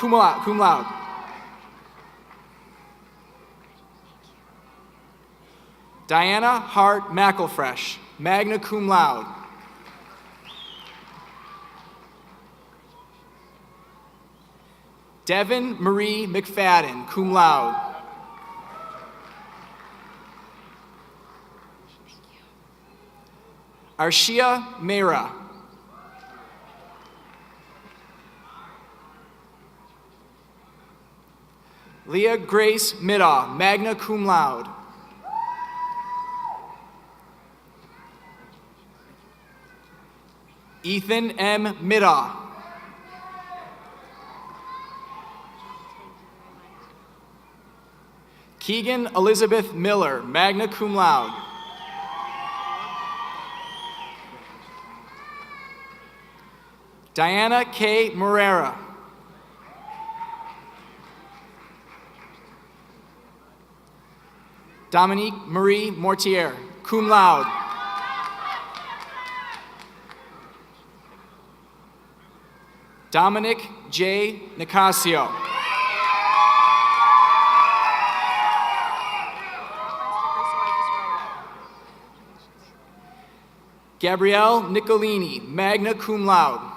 cum laude. Diana Hart McElfresh, magna cum laude. Devin Marie McFadden, cum laude. Arshia Mehra. Leah Grace Middaw, magna cum laude. Ethan M. Middaw. Keegan Elizabeth Miller, magna cum laude. Diana K. Morera. Dominique Marie Mortier, cum laude. Dominic J. Nicasio. Gabrielle Nicolini, magna cum laude.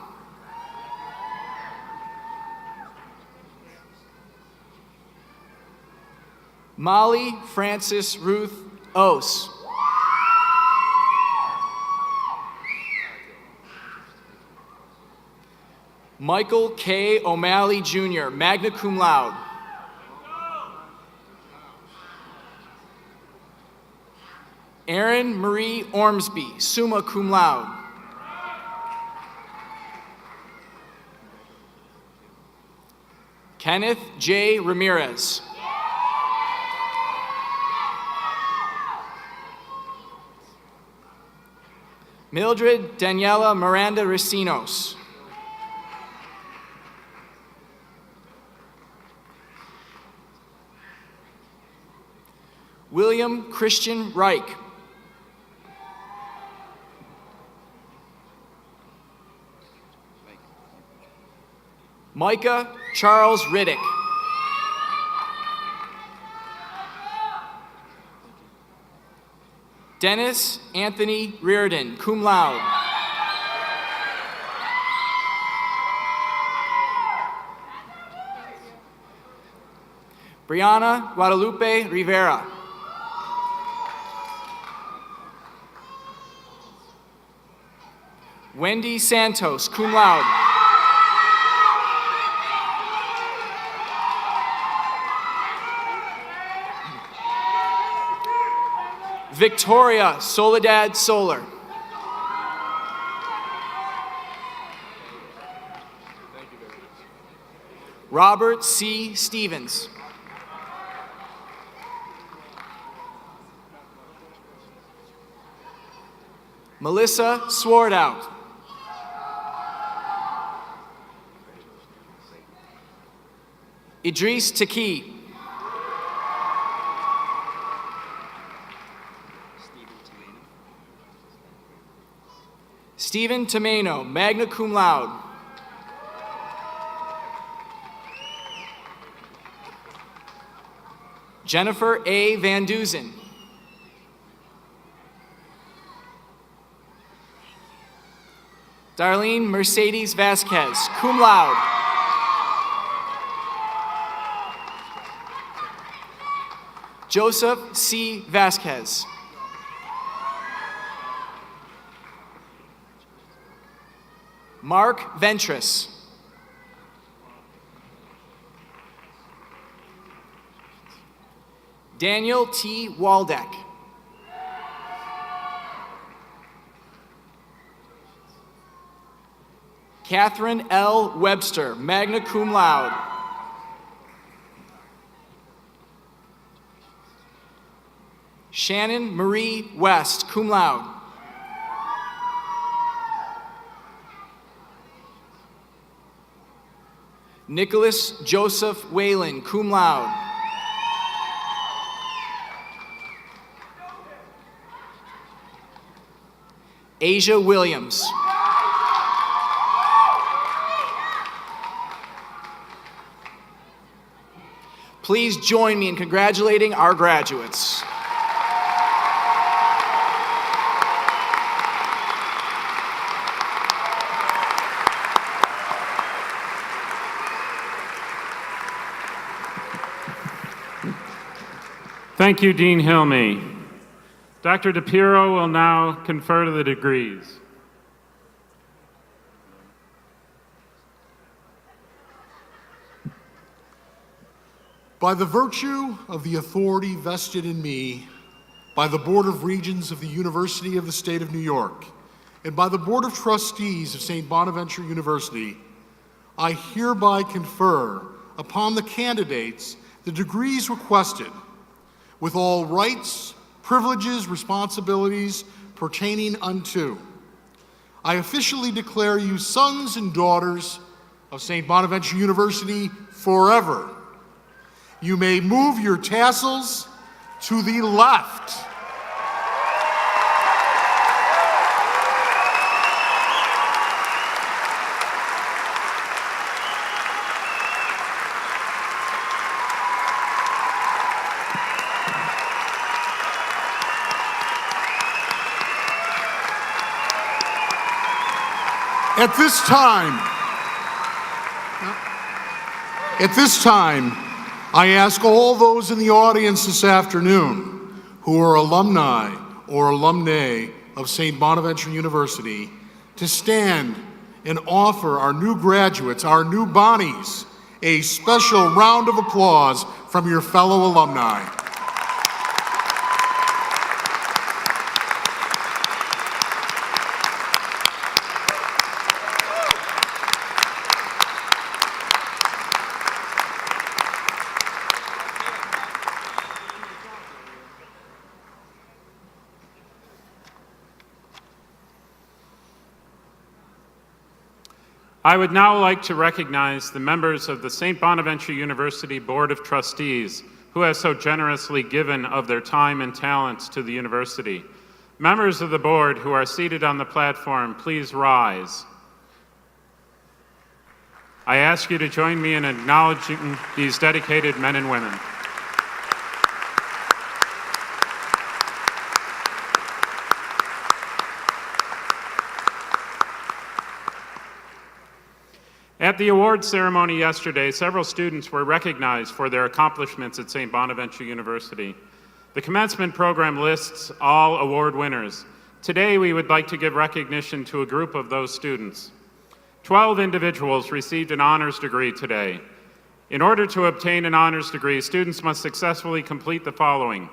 Molly Frances Ruth Ose. Michael K. O'Malley Jr., magna cum laude. Erin Marie Ormsby, summa cum laude. Kenneth J. Ramirez. Mildred Daniela Miranda Racinos. William Christian Reich. Micah Charles Riddick. Dennis Anthony Reardon, cum laude. Brianna Guadalupe Rivera. Wendy Santos, cum laude. Victoria Soledad Solar. Robert C. Stevens. Melissa Swartout. Idris Taki. Stephen Tomeno, magna cum laude. Jennifer A. Van Duzen. Darlene Mercedes Vasquez, cum laude. Joseph C. Vasquez. Mark Ventris. Daniel T. Waldeck. Catherine L. Webster, magna cum laude. Shannon Marie West, cum laude. Nicholas Joseph Whalen, cum laude. Asia Williams. Please join me in congratulating our graduates. Thank you, Dean Hilme. Dr. Pierrot will now confer the degrees. By the virtue of the authority vested in me by the Board of Regents of the University of the State of New York and by the Board of Trustees of St. Bonaventure University, I hereby confer upon the candidates the degrees requested with all rights, privileges, responsibilities pertaining unto. I officially declare you sons and daughters of St. Bonaventure University forever. You may move your tassels to the left. At this time, I ask all those in the audience this afternoon who are alumni or alumnae of St. Bonaventure University to stand and offer our new graduates, our new Bonnies, a special round of applause from your fellow alumni. I would now like to recognize the members of the St. Bonaventure University Board of Trustees who have so generously given of their time and talents to the university. Members of the board who are seated on the platform, please rise. I ask you to join me in acknowledging these dedicated men and women. At the awards ceremony yesterday, several students were recognized for their accomplishments at St. Bonaventure University. The commencement program lists all award winners. Today, we would like to give recognition to a group of those students. 12 individuals received an honors degree today. In order to obtain an honors degree, students must successfully complete the following: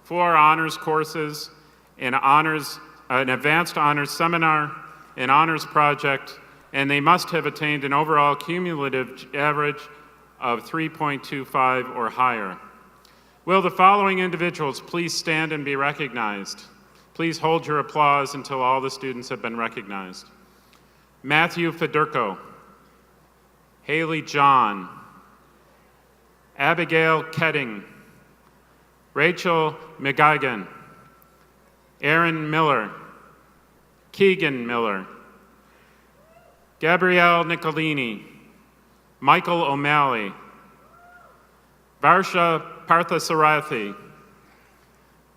4 honors courses, an advanced honors seminar, an honors project, and they must have attained an overall cumulative average of 3.25 or higher. Will the following individuals please stand and be recognized? Please hold your applause until all the students have been recognized. Matthew Federico, Haley John, Abigail Ketting, Rachel McGuigan, Aaron Miller, Keegan Miller, Gabrielle Nicolini, Michael O'Malley, Varsha Parthasarathi,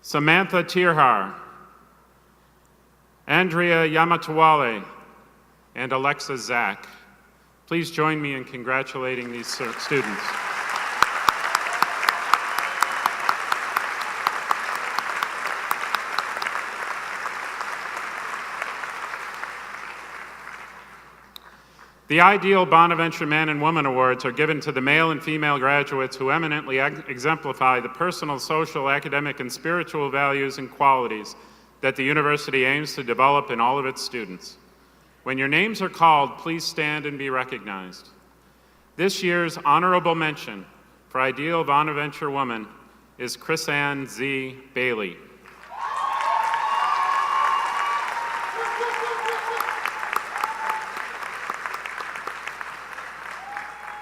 Samantha Tirhar, Andrea Yamatawale, and Alexa Zach. Please join me in congratulating these students. The Ideal Bonaventure Man and Woman Awards are given to the male and female graduates who eminently exemplify the personal, social, academic, and spiritual values and qualities that the university aims to develop in all of its students. When your names are called, please stand and be recognized. This year's honorable mention for Ideal Bonaventure Woman is Chrisanne Z. Bailey.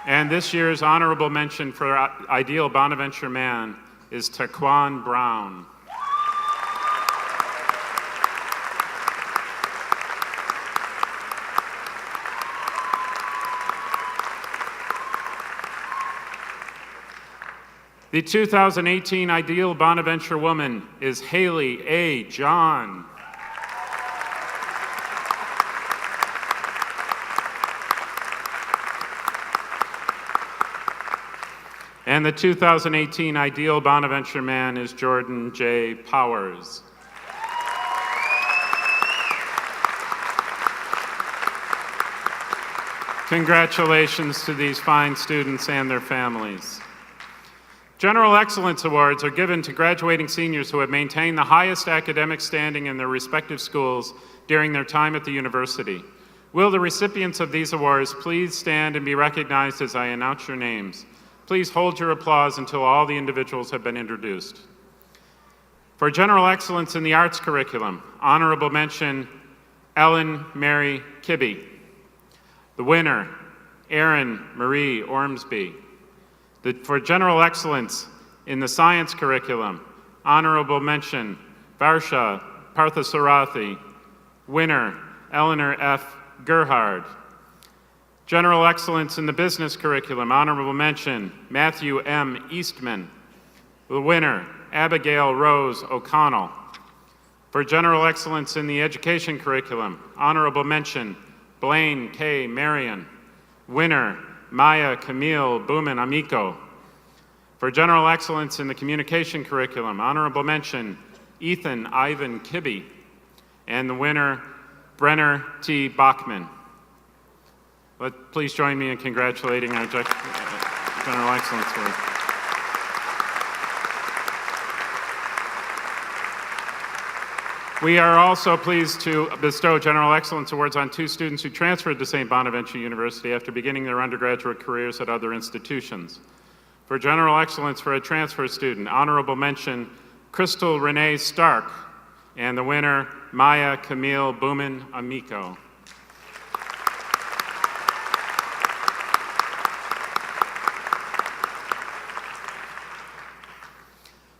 And this year's honorable mention for Ideal Bonaventure Man is Taquan Brown. The 2018 Ideal Bonaventure Woman is Haley A. John. And the 2018 Ideal Bonaventure Man is Jordan J. Powers. Congratulations to these fine students and their families. General Excellence Awards are given to graduating seniors who have maintained the highest academic standing in their respective schools during their time at the university. Will the recipients of these awards please stand and be recognized as I announce your names? Please hold your applause until all the individuals have been introduced. For General Excellence in the Arts Curriculum, honorable mention, Ellen Mary Kibbe. The winner, Erin Marie Ormsby. For General Excellence in the Science Curriculum, honorable mention, Varsha Parthasarathi. Winner, Eleanor F. Gerhard. General Excellence in the Business Curriculum, honorable mention, Matthew M. Eastman. The winner, Abigail Rose O'Connell. For General Excellence in the Education Curriculum, honorable mention, Blaine K. Marion. Winner, Maya Camille Boomin Amico. For General Excellence in the Communication Curriculum, honorable mention, Ethan Ivan Kibbe. And the winner, Brenner T. Bachman. Please join me in congratulating our General Excellence Award. We are also pleased to bestow General Excellence Awards on 2 students who transferred to St. Bonaventure University after beginning their undergraduate careers at other institutions. For General Excellence for a transfer student, honorable mention, Crystal Renee Stark, and the winner, Maya Camille Boomin Amico.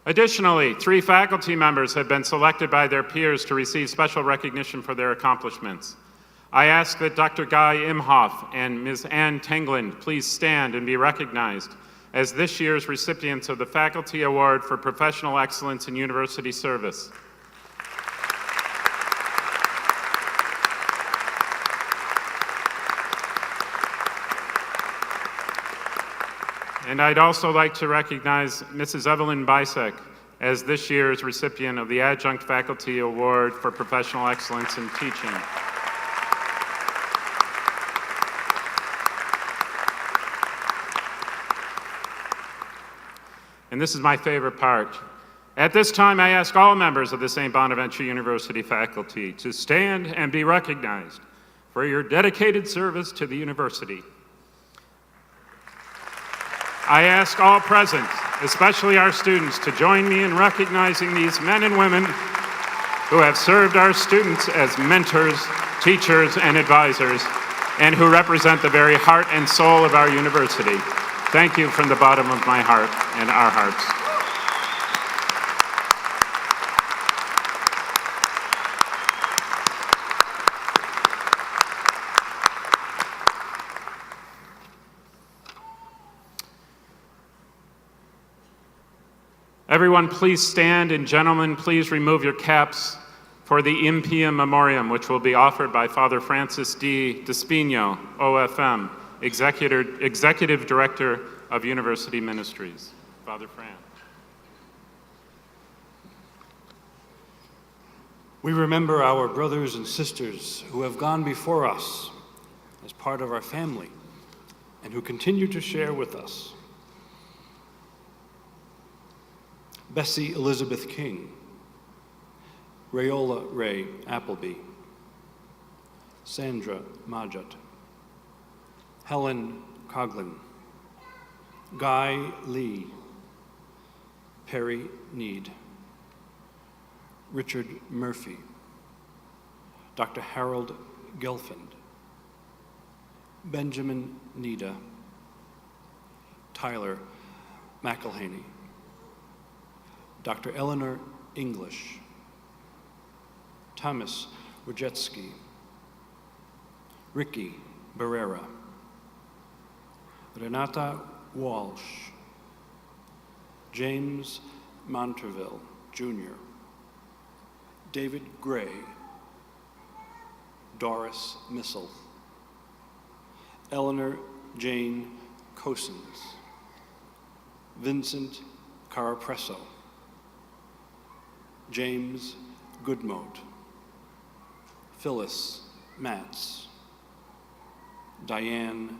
Additionally, 3 faculty members have been selected by their peers to receive special recognition for their accomplishments. I ask that Dr. Guy Imhoff and Ms. Ann Tengland please stand and be recognized as this year's recipients of the Faculty Award for Professional Excellence in University Service. And I'd also like to recognize Mrs. Evelyn Bisek as this year's recipient of the Adjunct Faculty Award for Professional Excellence in Teaching. And this is my favorite part. At this time, I ask all members of the St. Bonaventure University faculty to stand and be recognized for your dedicated service to the university. I ask all present, especially our students, to join me in recognizing these men and women who have served our students as mentors, teachers, and advisors, and who represent the very heart and soul of our university. Thank you from the bottom of my heart and our hearts. Everyone, please stand, and gentlemen, please remove your caps for the Mpm Memoriam, which will be offered by Father Francis D. Despino, OFM, Executive Director of University Ministries. Father Fran. We remember our brothers and sisters who have gone before us as part of our family and who continue to share with us. Bessie Elizabeth King, Rayola Ray Appleby, Sandra Majat, Helen Coughlin, Guy Lee, Perry Need, Richard Murphy, Dr. Harold Gelfand, Benjamin Nida, Tyler McElhaney, Dr. Eleanor English, Thomas Wojecki, Ricky Barrera, Renata Walsh, James Monterville, Jr., David Gray, Doris Missel, Eleanor Jane Cosins, Vincent Carapresso, James Goodmote, Phyllis Matz, Diane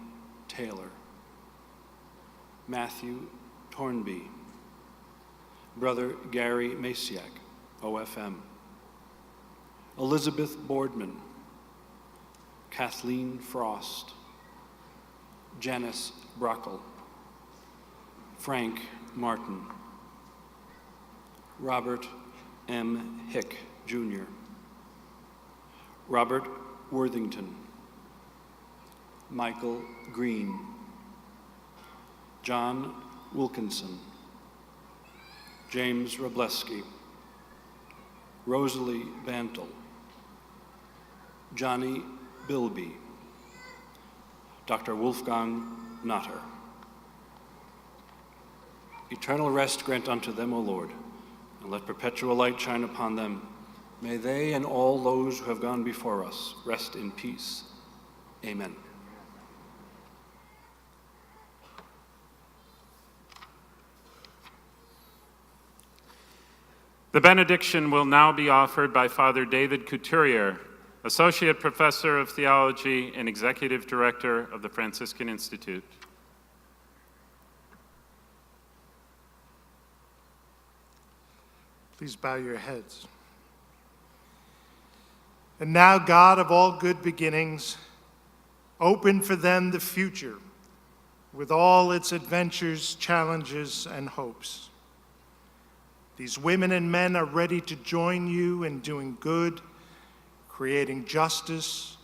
Taylor, Matthew Tornby, Brother Gary Masiak, OFM, Elizabeth Boardman, Kathleen Frost, Janice Brockle, Frank Martin, Robert M. Hick, Jr., Robert Worthington, Michael Green, John Wilkinson, James Robleski, Rosalie Bantle, Johnny Bilby, Dr. Wolfgang Natter. Eternal rest grant unto them, O Lord, and let perpetual light shine upon them. May they and all those who have gone before us rest in peace. Amen. The benediction will now be offered by Father David Couturier, Associate Professor of Theology and Executive Director of the Franciscan Institute. Please bow your heads. And now, God of all good beginnings, open for them the future with all its adventures, challenges, and hopes. These women and men are ready to join you in doing good, creating justice,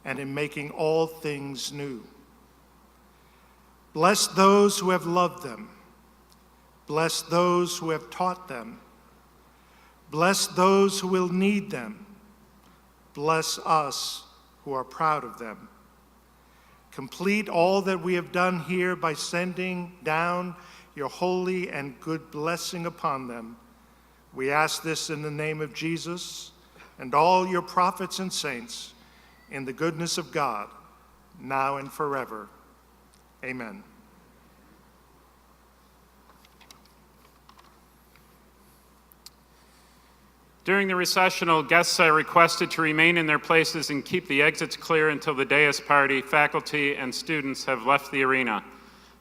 and in making all things new. Bless those who have loved them. Bless those who have taught them. Bless those who will need them. Bless us who are proud of them. Complete all that we have done here by sending down your holy and good blessing upon them. We ask this in the name of Jesus and all your prophets and saints, in the goodness of God, now and forever. Amen. During the recessional, guests are requested to remain in their places and keep the exits clear until the dais party, faculty, and students have left the arena.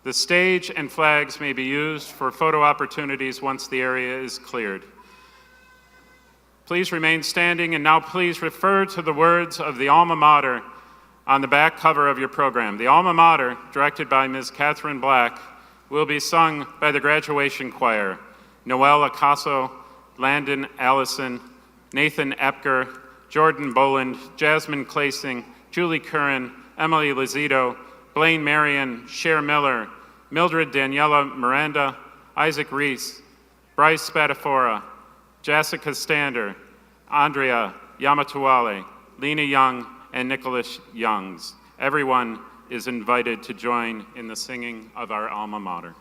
The stage and flags may be used for photo opportunities once the area is cleared. Please remain standing, and now please refer to the words of the alma mater on the back cover of your program. The alma mater, directed by Ms. Catherine Black, will be sung by the graduation choir: Noel Acaso, Landon Allison, Nathan Epker, Jordan Boland, Jasmine Clasing, Julie Curran, Emily Lizito, Blaine Marion, Cher Miller, Mildred Daniela Miranda, Isaac Reese, Bryce Spadafora, Jessica Stander, Andrea Yamatuale, Lena Young, and Nicholas Youngs. Everyone is invited to join in the singing of our alma mater.